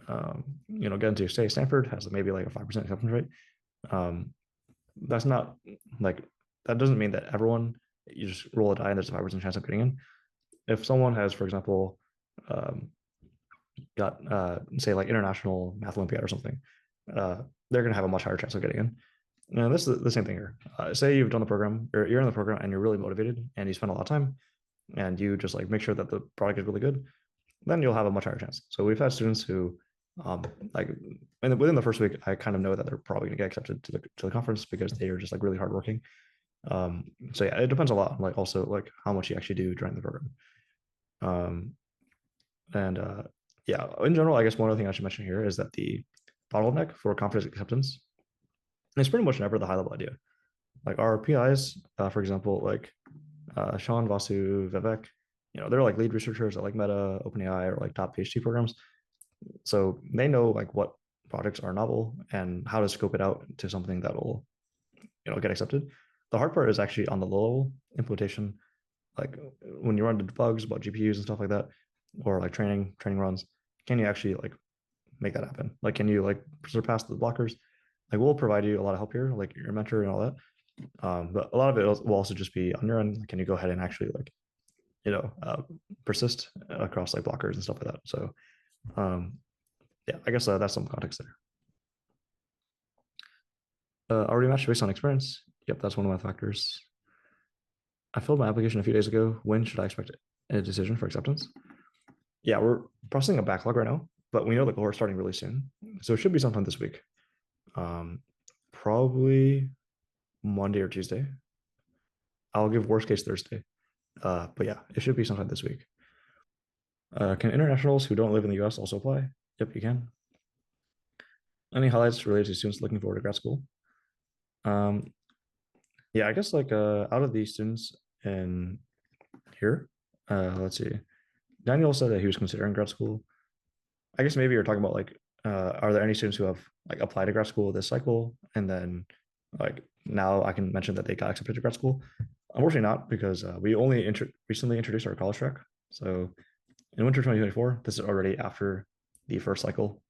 get into, say, Stanford has maybe like a 5% acceptance rate. That's not like, that doesn't mean that everyone, you just roll a die and there's a 5% chance of getting in. If someone has, for example, got say like international math Olympiad or something, they're going to have a much higher chance of getting in. And this is the same thing here. Say you've done the program, or you're in the program and you're really motivated and you spend a lot of time and you just like make sure that the product is really good, then you'll have a much higher chance. So we've had students who like within the first week, I kind of know that they're probably going to get accepted to the conference because they are just like really hardworking. So yeah, it depends a lot on like also like how much you actually do during the program. And yeah, in general, I guess one other thing I should mention here is that the bottleneck for conference acceptance is pretty much never the high level idea. Like our PIs, for example, like Sean, Vasu, Vivek, they're like lead researchers at like Meta, OpenAI, or like top PhD programs. So they know like what projects are novel and how to scope it out to something that'll, get accepted. The hard part is actually on the low level implementation, like when you run into bugs about GPUs and stuff like that, or like training runs, can you actually like make that happen? Like, can you like surpass the blockers? Like, we'll provide you a lot of help here, like your mentor and all that. But a lot of it will also just be on your end. Can you go ahead and actually like, persist across like blockers and stuff like that? So, yeah, I guess that's some context there. Already matched based on experience. Yep, that's one of my factors. I filled my application a few days ago. When should I expect a decision for acceptance? Yeah, we're processing a backlog right now, but we know the cohort's starting really soon. So it should be sometime this week. Probably Monday or Tuesday. I'll give worst case Thursday. But yeah, it should be sometime this week. Can internationals who don't live in the US also apply? Yep, you can. Any highlights related to students looking forward to grad school? Yeah, I guess like out of these students in here, let's see. Daniel said that he was considering grad school. I guess maybe you're talking about like, are there any students who have like applied to grad school this cycle and then like now I can mention that they got accepted to grad school? Unfortunately not, because we only recently introduced our college track. So In winter 2024, this is already after the first cycle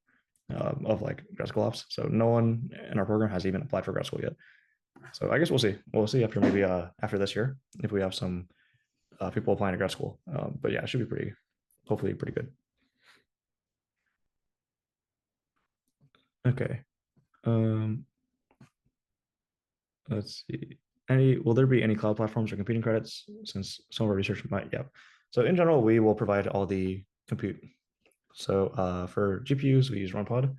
of like grad school ops. So no one in our program has even applied for grad school yet. So I guess we'll see. We'll see after maybe after this year if we have some people applying to grad school. But yeah, it should be hopefully pretty good. Okay. Um, let's see. Will there be any cloud platforms or computing credits since some of our research might? Yeah. So in general, we will provide all the compute. So for GPUs, we use RunPod.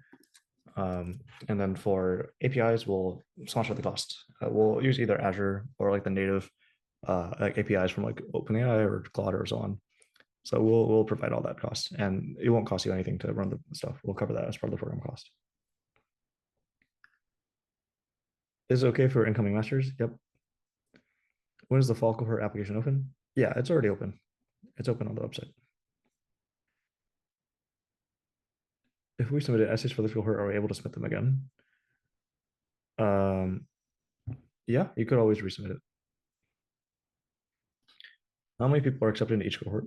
And then for APIs, we'll sponsor the cost. We'll use either Azure or like the native like APIs from like OpenAI or Claude or so on. So we'll provide all that cost, and it won't cost you anything to run the stuff. We'll cover that as part of the program cost. Is it okay for incoming masters? Yep. When is the fall cohort application open? Yeah, it's already open. It's open on the website. If we submitted essays for the cohort, are we able to submit them again? Um, yeah, you could always resubmit it. How many people are accepted in each cohort?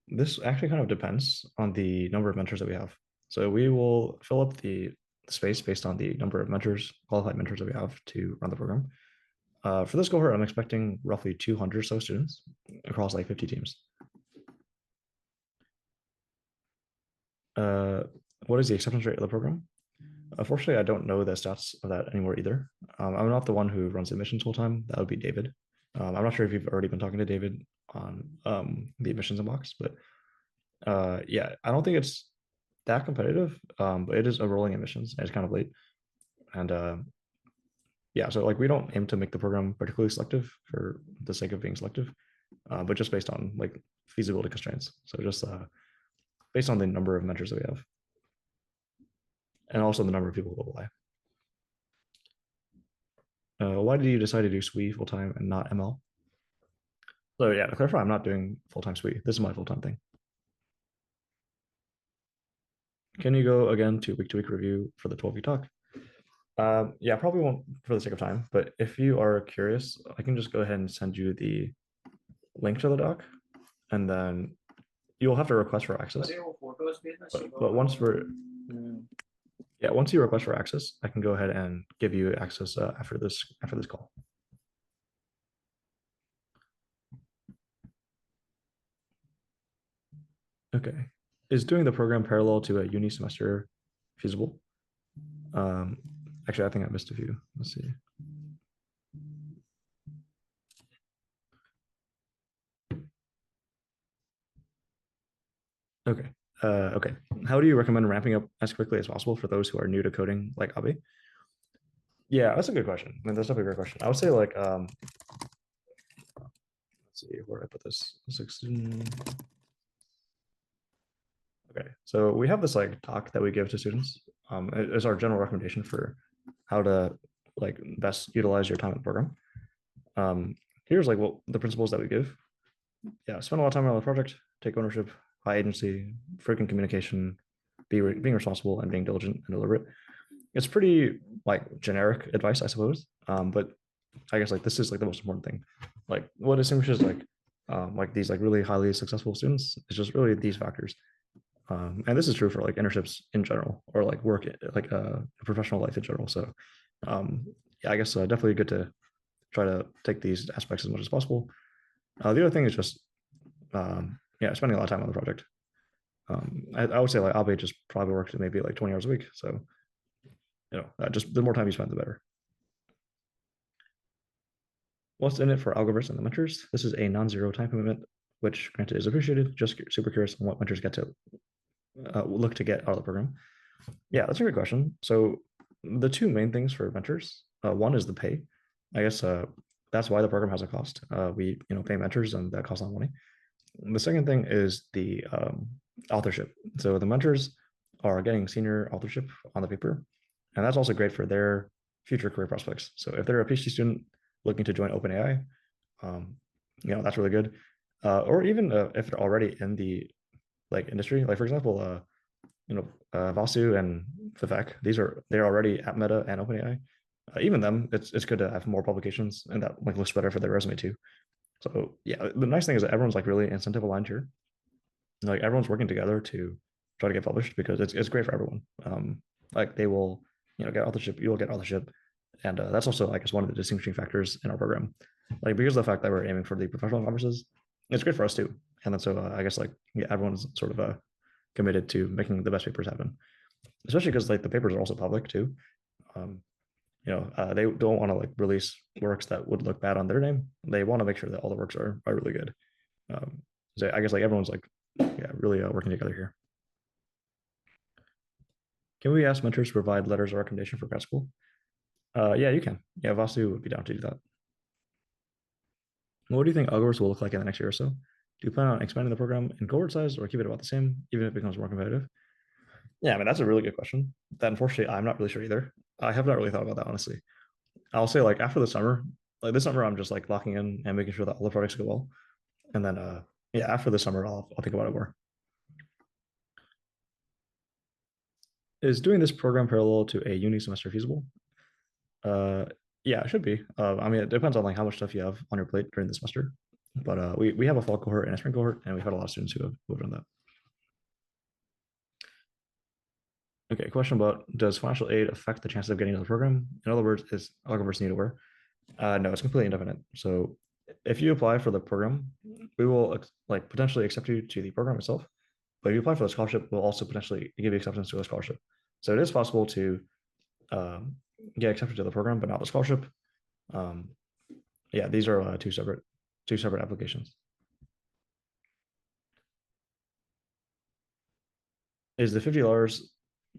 This actually kind of depends on the number of mentors that we have. So we will fill up the space based on the number of mentors, qualified mentors that we have to run the program. For this cohort, I'm expecting roughly 200 or so students across like 50 teams. What is the acceptance rate of the program? Unfortunately, I don't know the stats of that anymore either. I'm not the one who runs admissions full time. That would be David. I'm not sure if you've already been talking to David on the admissions inbox, but yeah, I don't think it's that competitive, but it is a rolling admissions and it's kind of late. And yeah, so like we don't aim to make the program particularly selective for the sake of being selective, but just based on like feasibility constraints. So just based on the number of mentors that we have and also the number of people who apply. Why did you decide to do SWE full time and not ML? So yeah, to clarify, I'm not doing full time SWE. This is my full time thing. Can you go again to week review for the 12-week talk? Yeah, probably won't for the sake of time, but if you are curious, I can just go ahead and send you the link to the doc, and then you'll have to request for access. But once you request for access, I can go ahead and give you access after this call. Okay. Is doing the program parallel to a uni semester feasible? Actually, I think I missed a few. Let's see. Okay. Okay. How do you recommend ramping up as quickly as possible for those who are new to coding like Abe? Yeah, that's a good question. I mean, that's definitely a great question. I would say like let's see where I put this. 16. Okay, so we have this like talk that we give to students. It's our general recommendation for how to like best utilize your time in the program. Here's like what the principles that we give. Yeah, spend a lot of time on the project, take ownership, high agency, frequent communication, being responsible and being diligent and deliberate. It's pretty like generic advice, I suppose. But I guess like this is like the most important thing. Like what distinguishes like these like really highly successful students is just really these factors. And this is true for like internships in general or like work like professional life in general. So yeah, I guess definitely good to try to take these aspects as much as possible. The other thing is just yeah, spending a lot of time on the project. I would say like Abe just probably worked maybe like 20 hours a week. So just the more time you spend, the better. What's in it for Algoverse and the mentors? This is a non-zero time commitment, which granted is appreciated. Just super curious on what mentors get to look to get out of the program. Yeah, that's a good question. So the two main things for mentors, one is the pay. I guess that's why the program has a cost. We pay mentors and that costs a lot of money. The second thing is the authorship. So the mentors are getting senior authorship on the paper, and that's also great for their future career prospects. So if they're a PhD student looking to join OpenAI, that's really good. Or even if they're already in the like industry, like for example, Vasu and Vivek, they're already at Meta and OpenAI. Even them, it's good to have more publications, and that like looks better for their resume too. So yeah, the nice thing is that everyone's like really incentive aligned here. like everyone's working together to try to get published because it's great for everyone. Like they will, get authorship, you will get authorship, and that's also, I guess, one of the distinguishing factors in our program. Like because of the fact that we're aiming for the professional conferences, it's great for us too. And then so I guess like yeah, everyone's sort of committed to making the best papers happen, especially because like the papers are also public too. Um, they don't want to like release works that would look bad on their name. They want to make sure that all the works are really good. Um, so I guess like everyone's like, yeah, really working together here. Can we ask mentors to provide letters of recommendation for grad school? Yeah, you can. Yeah, Vasu would be down to do that. What do you think Algoverse will look like in the next year or so? Do you plan on expanding the program in cohort size or keep it about the same, even if it becomes more competitive? Yeah, I mean, that's a really good question that unfortunately I'm not really sure either. I have not really thought about that, honestly. I'll say like after the summer, like this summer, I'm just like locking in and making sure that all the projects go well. And then, yeah, after the summer, I'll think about it more. Is doing this program parallel to a uni semester feasible? Uh, yeah, it should be. I mean, it depends on like how much stuff you have on your plate during the semester. But we have a fall cohort and a spring cohort, and we've had a lot of students who have done that. Okay, question about does financial aid affect the chances of getting into the program? In other words, is Algoverse need aware? No, it's completely indefinite. So if you apply for the program, we will like potentially accept you to the program itself. But if you apply for the scholarship, we'll also potentially give you acceptance to a scholarship. So it is possible to um, get accepted to the program, but not the scholarship. Um, yeah, these are two separate applications. Is the $50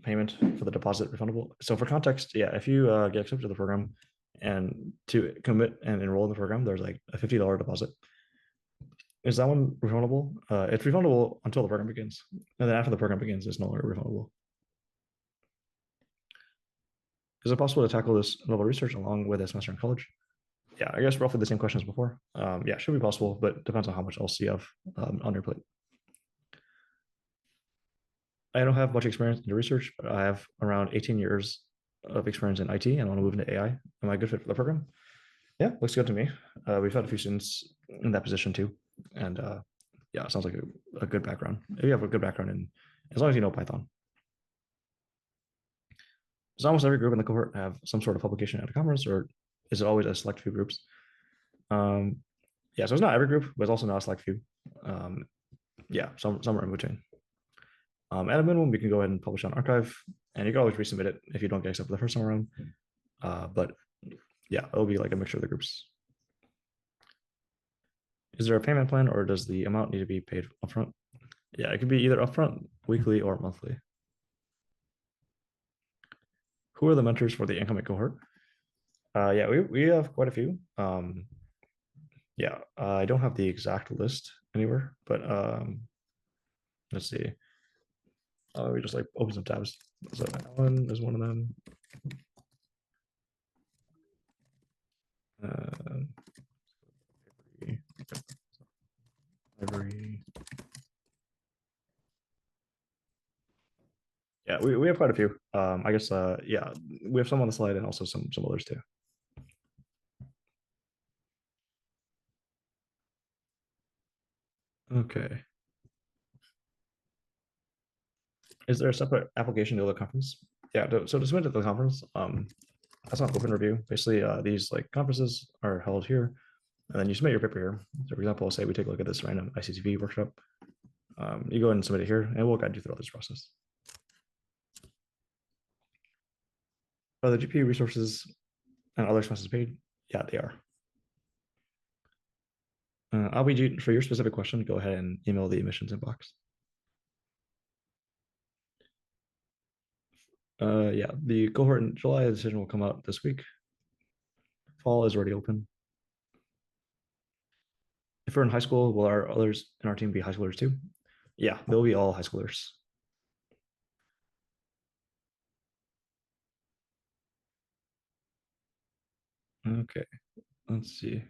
payment for the deposit refundable? So for context, yeah, if you get accepted to the program and to commit and enroll in the program, there's like a $50 deposit. Is that one refundable? It's refundable until the program begins, and then after the program begins, it's no longer refundable. Is it possible to tackle this level of research along with a semester in college? Yeah, I guess roughly the same question as before. Yeah, should be possible, but depends on how much else you have on your plate. I don't have much experience in research, but I have around 18 years of experience in IT and I want to move into AI. Am I a good fit for the program? Yeah, looks good to me. We've had a few students in that position too. And yeah, it sounds like a good background. If you have a good background in, as long as you know Python. Does almost every group in the cohort have some sort of publication at a conference, or is it always a select few groups? Um, yeah, so it's not every group, but it's also not a select few. Um, yeah, somewhere in between. At a minimum, we can go ahead and publish on archive, and you can always resubmit it if you don't get accepted the first time around. But yeah, it'll be like a mixture of the groups. Is there a payment plan, or does the amount need to be paid upfront? Yeah, it could be either upfront, weekly, or monthly. Who are the mentors for the incoming cohort? Yeah, we have quite a few. Yeah, I don't have the exact list anywhere, but let's see. We just like open some tabs. So Alan is one of them. Uh, library. Yeah, we have quite a few. I guess yeah, we have some on the slide and also some others too. Okay. Is there a separate application to the conference? Yeah, so to submit to the conference, that's not open review. Basically, these like conferences are held here, and then you submit your paper here. So for example, say we take a look at this random ICTV workshop. You go ahead and submit it here, and we'll guide you through this process. Are the GPU resources and other expenses paid? Yeah, they are. LBG, for your specific question, go ahead and email the admissions inbox. Yeah, the cohort in July decision will come out this week. Fall is already open. If we're in high school, will our others in our team be high schoolers too? Yeah, they'll be all high schoolers. Okay, let's see.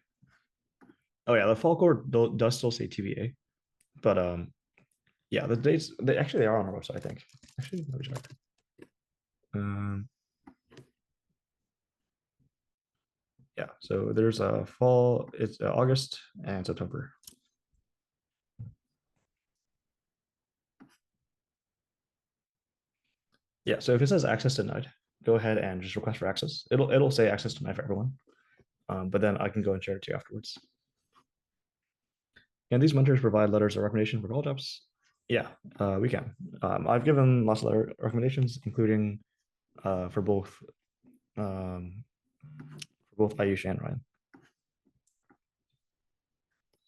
Oh yeah, the fall cohort does still say TBA, but yeah, the dates they actually are on our website. I think. Actually, let me check. Um, yeah, so there's a fall. It's August and September. Yeah, so if it says access denied, go ahead and just request for access. It'll say access denied for everyone, but then I can go and share it to you afterwards. And these mentors provide letters of recommendation for college apps. Yeah, we can. I've given lots of letter recommendations, including for um, both Ayush and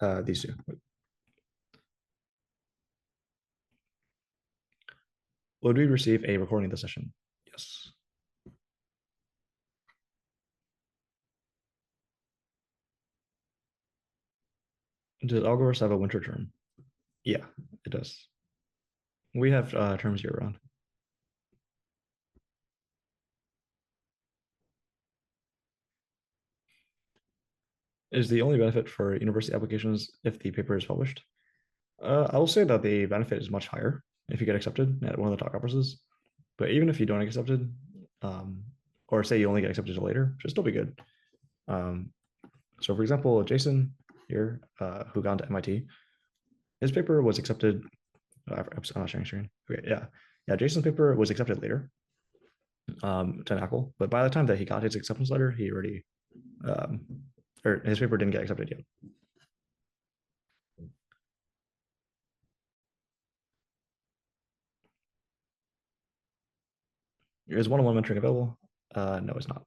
Ryan. These two. Would we receive a recording of the session? Yes. Does Algoverse have a winter term? Yeah, it does. We have terms year round. Is the only benefit for university applications if the paper is published? I will say that the benefit is much higher if you get accepted at one of the top conferences. But even if you don't get accepted, or say you only get accepted later, should still be good. So for example, Jason here, who got into MIT, his paper was accepted. I'm not sharing screen. Okay, yeah. Jason's paper was accepted later to NACL, but by the time that he got his acceptance letter, he already, um, or his paper didn't get accepted yet. Is one-on-one mentoring available? No, it's not.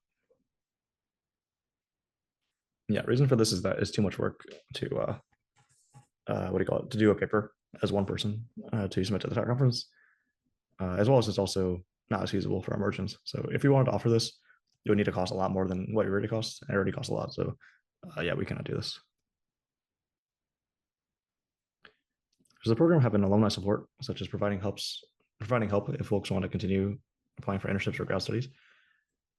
Yeah, reason for this is that it's too much work to what do you call it, to do a paper as one person to submit to the tech conference, as well as it's also not as feasible for our merchants. So if we wanted to offer this, it would need to cost a lot more than what it already costs, and it already costs a lot. So yeah, we cannot do this. Does the program have an alumni support, such as providing help if folks want to continue applying for internships or grad studies?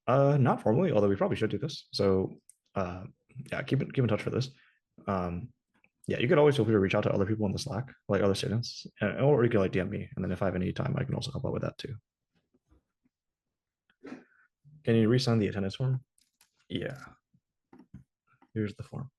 Not formally, although we probably should do this. So uh, yeah, keep in touch for this. Um, yeah, you could always feel free to reach out to other people in the Slack, like other students, or you can like DM me, and then if I have any time, I can also help out with that too. Can you resend the attendance form? Yeah, here's the form.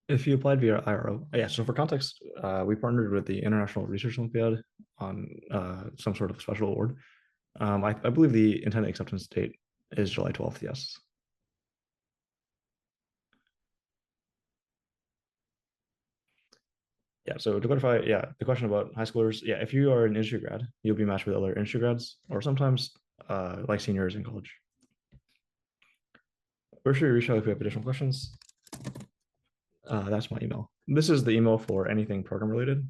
If you applied via IRO, yeah. So for context, we partnered with the International Research Olympiad on some sort of special award. I believe the intended acceptance date is July 12th. Yes. Yeah. So to clarify, yeah, the question about high schoolers, yeah, if you are an industry grad, you'll be matched with other industry grads, or sometimes like seniors in college. Where should we reach out if we have additional questions? That's my email. This is the email for anything program related,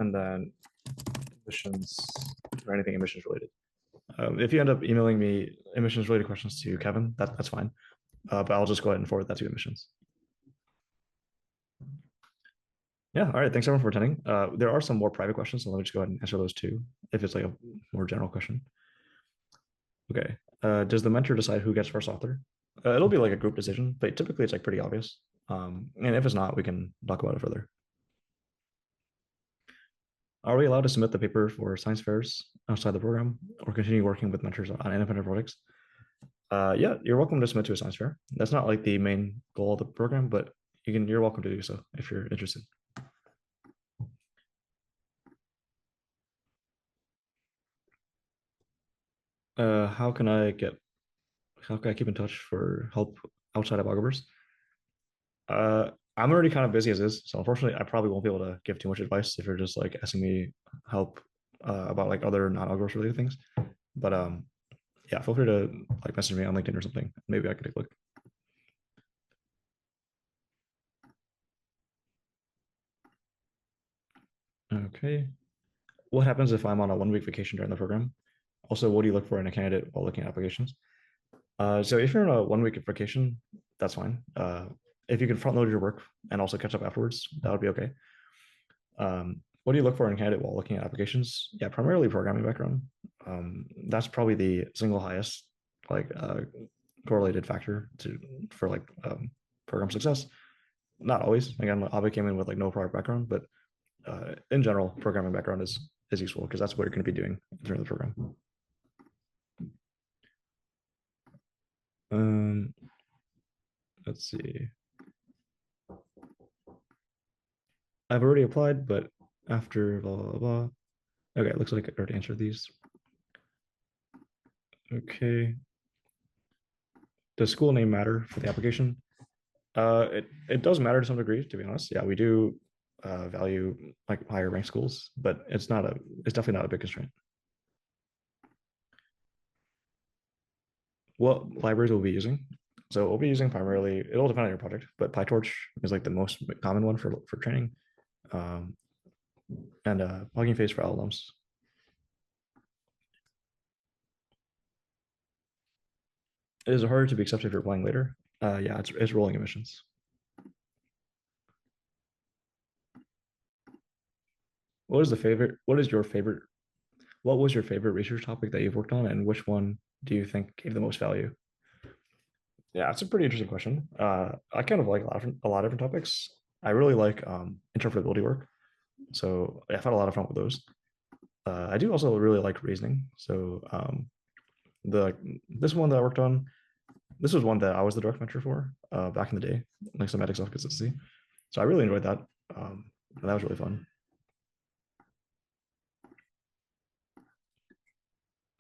and then emissions or anything emissions related. If you end up emailing me emissions related questions to Kevin, that's fine. But I'll just go ahead and forward that to emissions. Yeah. All right. Thanks everyone for attending. There are some more private questions, so let me just go ahead and answer those too, if it's like a more general question. Okay. Does the mentor decide who gets first author? It'll be like a group decision, but typically it's like pretty obvious. And if it's not, we can talk about it further. Are we allowed to submit the paper for science fairs outside the program or continue working with mentors on independent projects? Yeah, you're welcome to submit to a science fair. That's not like the main goal of the program, but you're welcome to do so if you're interested. Uh, how can I get how can I keep in touch for help outside of Algoverse? I'm already kind of busy as is, so unfortunately, I probably won't be able to give too much advice if you're just like asking me help about like other non-Algoverse related things. But yeah, feel free to like message me on LinkedIn or something. Maybe I could take a look. Okay. What happens if I'm on a 1 week vacation during the program? Also, what do you look for in a candidate while looking at applications? So if you're on a 1 week vacation, that's fine. If you can front load your work and also catch up afterwards, that would be okay. What do you look for in a candidate while looking at applications? Yeah, primarily programming background. That's probably the single highest like correlated factor to for like program success. Not always. Again, Abe came in with like no prior background, but in general, programming background is is useful because that's what you're going to be doing during the program. Let's see. I've already applied, but after blah, blah, blah. Okay, it looks like I already answered these. Okay. Does school name matter for the application? It does matter to some degree, to be honest. Yeah, we do value like higher ranked schools, but it's definitely not a big constraint. What libraries we'll be using? So we'll be using primarily, it'll depend on your project, but PyTorch is like the most common one for training. And Hugging Face for LLMs. It is harder to be accepted if you're applying later. Yeah, it's rolling admissions. What is the favorite? What is your favorite? What was your favorite research topic that you've worked on, and which one do you think gave the most value? Yeah, it's a pretty interesting question. I kind of like a lot of different topics. I really like interpretability work, so I've had a lot of fun with those. I do also really like reasoning. So the this one that I worked on, this was one that I was the direct mentor for back in the day, like semantic self-consistency. So I really enjoyed that. And that was really fun.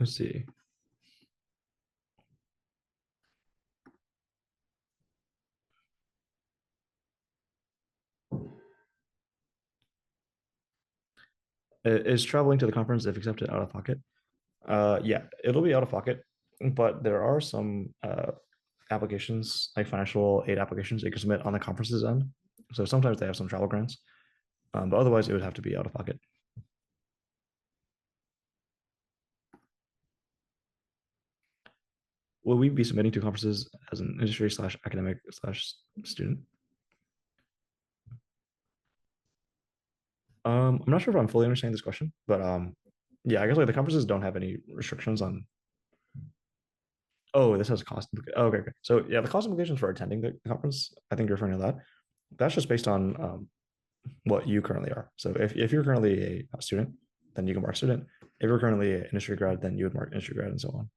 Let's see. Is traveling to the conference if accepted out of pocket? Yeah, it'll be out of pocket, but there are some applications like financial aid applications you can submit on the conference's end. So sometimes they have some travel grants, but otherwise it would have to be out of pocket. Will we be submitting to conferences as an industry slash academic slash student? I'm not sure if I'm fully understanding this question, but yeah, I guess like the conferences don't have any restrictions on. Oh, this has cost. Oh, okay, okay. So yeah, the cost implications for attending the conference, I think you're referring to that. That's just based on what you currently are. So if you're currently a student, then you can mark student. If you're currently an industry grad, then you would mark industry grad and so on.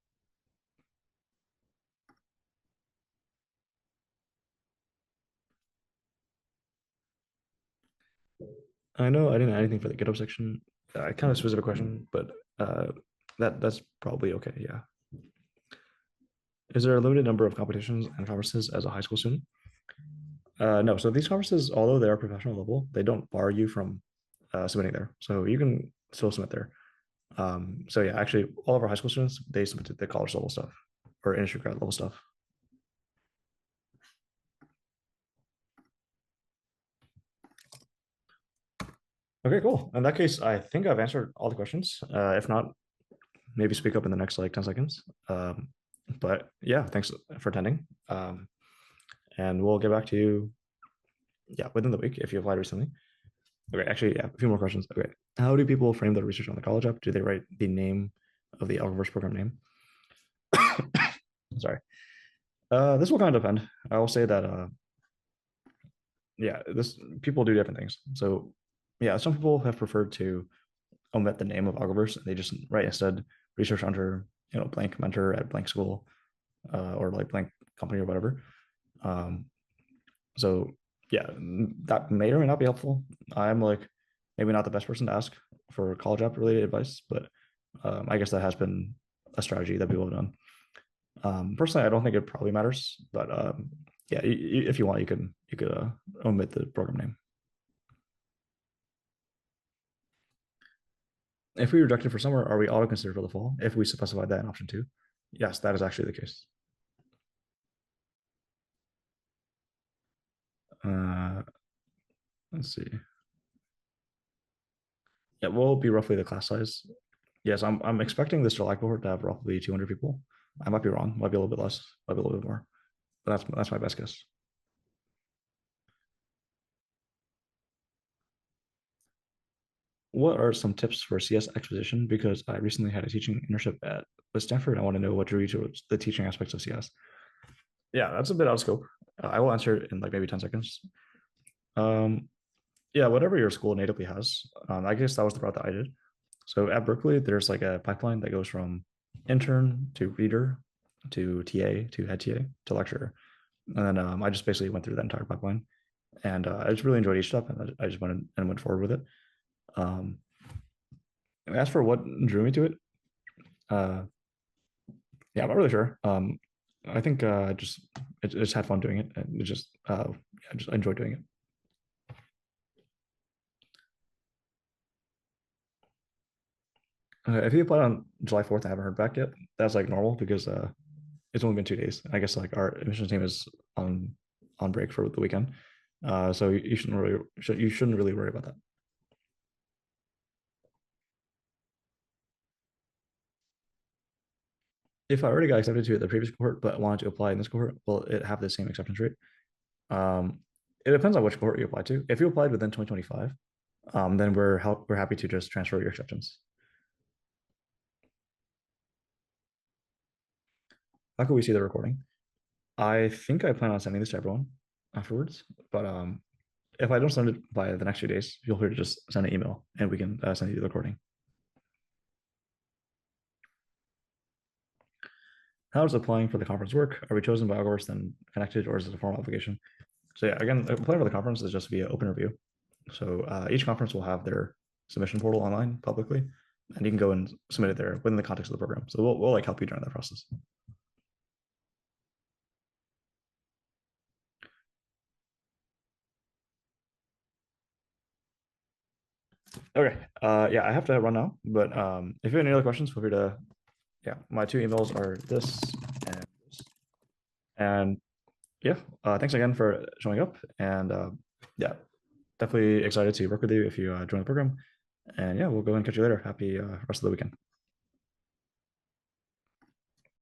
I know I didn't add anything for the GitHub section. Kind of specific question, but that's probably okay. Yeah. Is there a limited number of competitions and conferences as a high school student? No. So these conferences, although they are professional level, they don't bar you from submitting there. So you can still submit there. So yeah, actually, all of our high school students they submitted the college level stuff or industry grad level stuff. Okay, cool. In that case, I think I've answered all the questions. If not, maybe speak up in the next like 10 seconds. But yeah, thanks for attending. And we'll get back to you, yeah, within the week if you applied recently. Okay, actually, yeah, a few more questions. Okay, how do people frame their research on the college app? Do they write the name of the Algoverse program name? Sorry. This will kind of depend. I will say that, yeah, this people do different things. So yeah, some people have preferred to omit the name of Algoverse. They just write instead research under blank mentor at blank school or like blank company or whatever. So yeah, that may or may not be helpful. I'm like maybe not the best person to ask for college app related advice, but I guess that has been a strategy that people have done. Personally, I don't think it probably matters, but yeah, if you want, you could omit the program name. If we reject it for summer, are we auto considered for the fall? If we specify that in option two, yes, that is actually the case. Uh, let's see. Yeah, will be roughly the class size. Yes, I'm expecting this July cohort to have roughly 200 people. I might be wrong. Might be a little bit less. Might be a little bit more. But that's my best guess. What are some tips for CS exposition? Because I recently had a teaching internship at Stanford. I want to know what drew you to the teaching aspects of CS. Yeah, that's a bit out of scope. I will answer it in like maybe 10 seconds. Um, yeah, whatever your school natively has. I guess that was the route that I did. So at Berkeley, there's like a pipeline that goes from intern to reader to TA to head TA to lecturer. And then I just basically went through that entire pipeline, and I just really enjoyed each step, and I just went forward with it. Um, as for what drew me to it, uh, yeah, I'm not really sure. I think I just had fun doing it, and it just I just enjoyed doing it. If you applied on July 4th, I haven't heard back yet. That's like normal because it's only been 2 days. I guess like our admissions team is on break for the weekend, so you shouldn't really worry about that. If I already got accepted to the previous cohort but wanted to apply in this cohort, will it have the same acceptance rate? Um, it depends on which cohort you apply to. If you applied within 2025, then we're happy to just transfer your acceptance. How can we see the recording? I think I plan on sending this to everyone afterwards, but if I don't send it by the next few days, feel free to just send an email and we can send you the recording. How does applying for the conference work? Are we chosen by Algoverse then connected, or is it a formal application? So yeah, again, applying for the conference is just via open review. So each conference will have their submission portal online publicly, and you can go and submit it there within the context of the program. So we'll like help you during that process. Okay. Yeah, I have to run now, but if you have any other questions, feel free to, yeah, my two emails are this and this. And yeah, thanks again for showing up. And yeah, definitely excited to work with you if you join the program. And yeah, we'll go and catch you later. Happy rest of the weekend.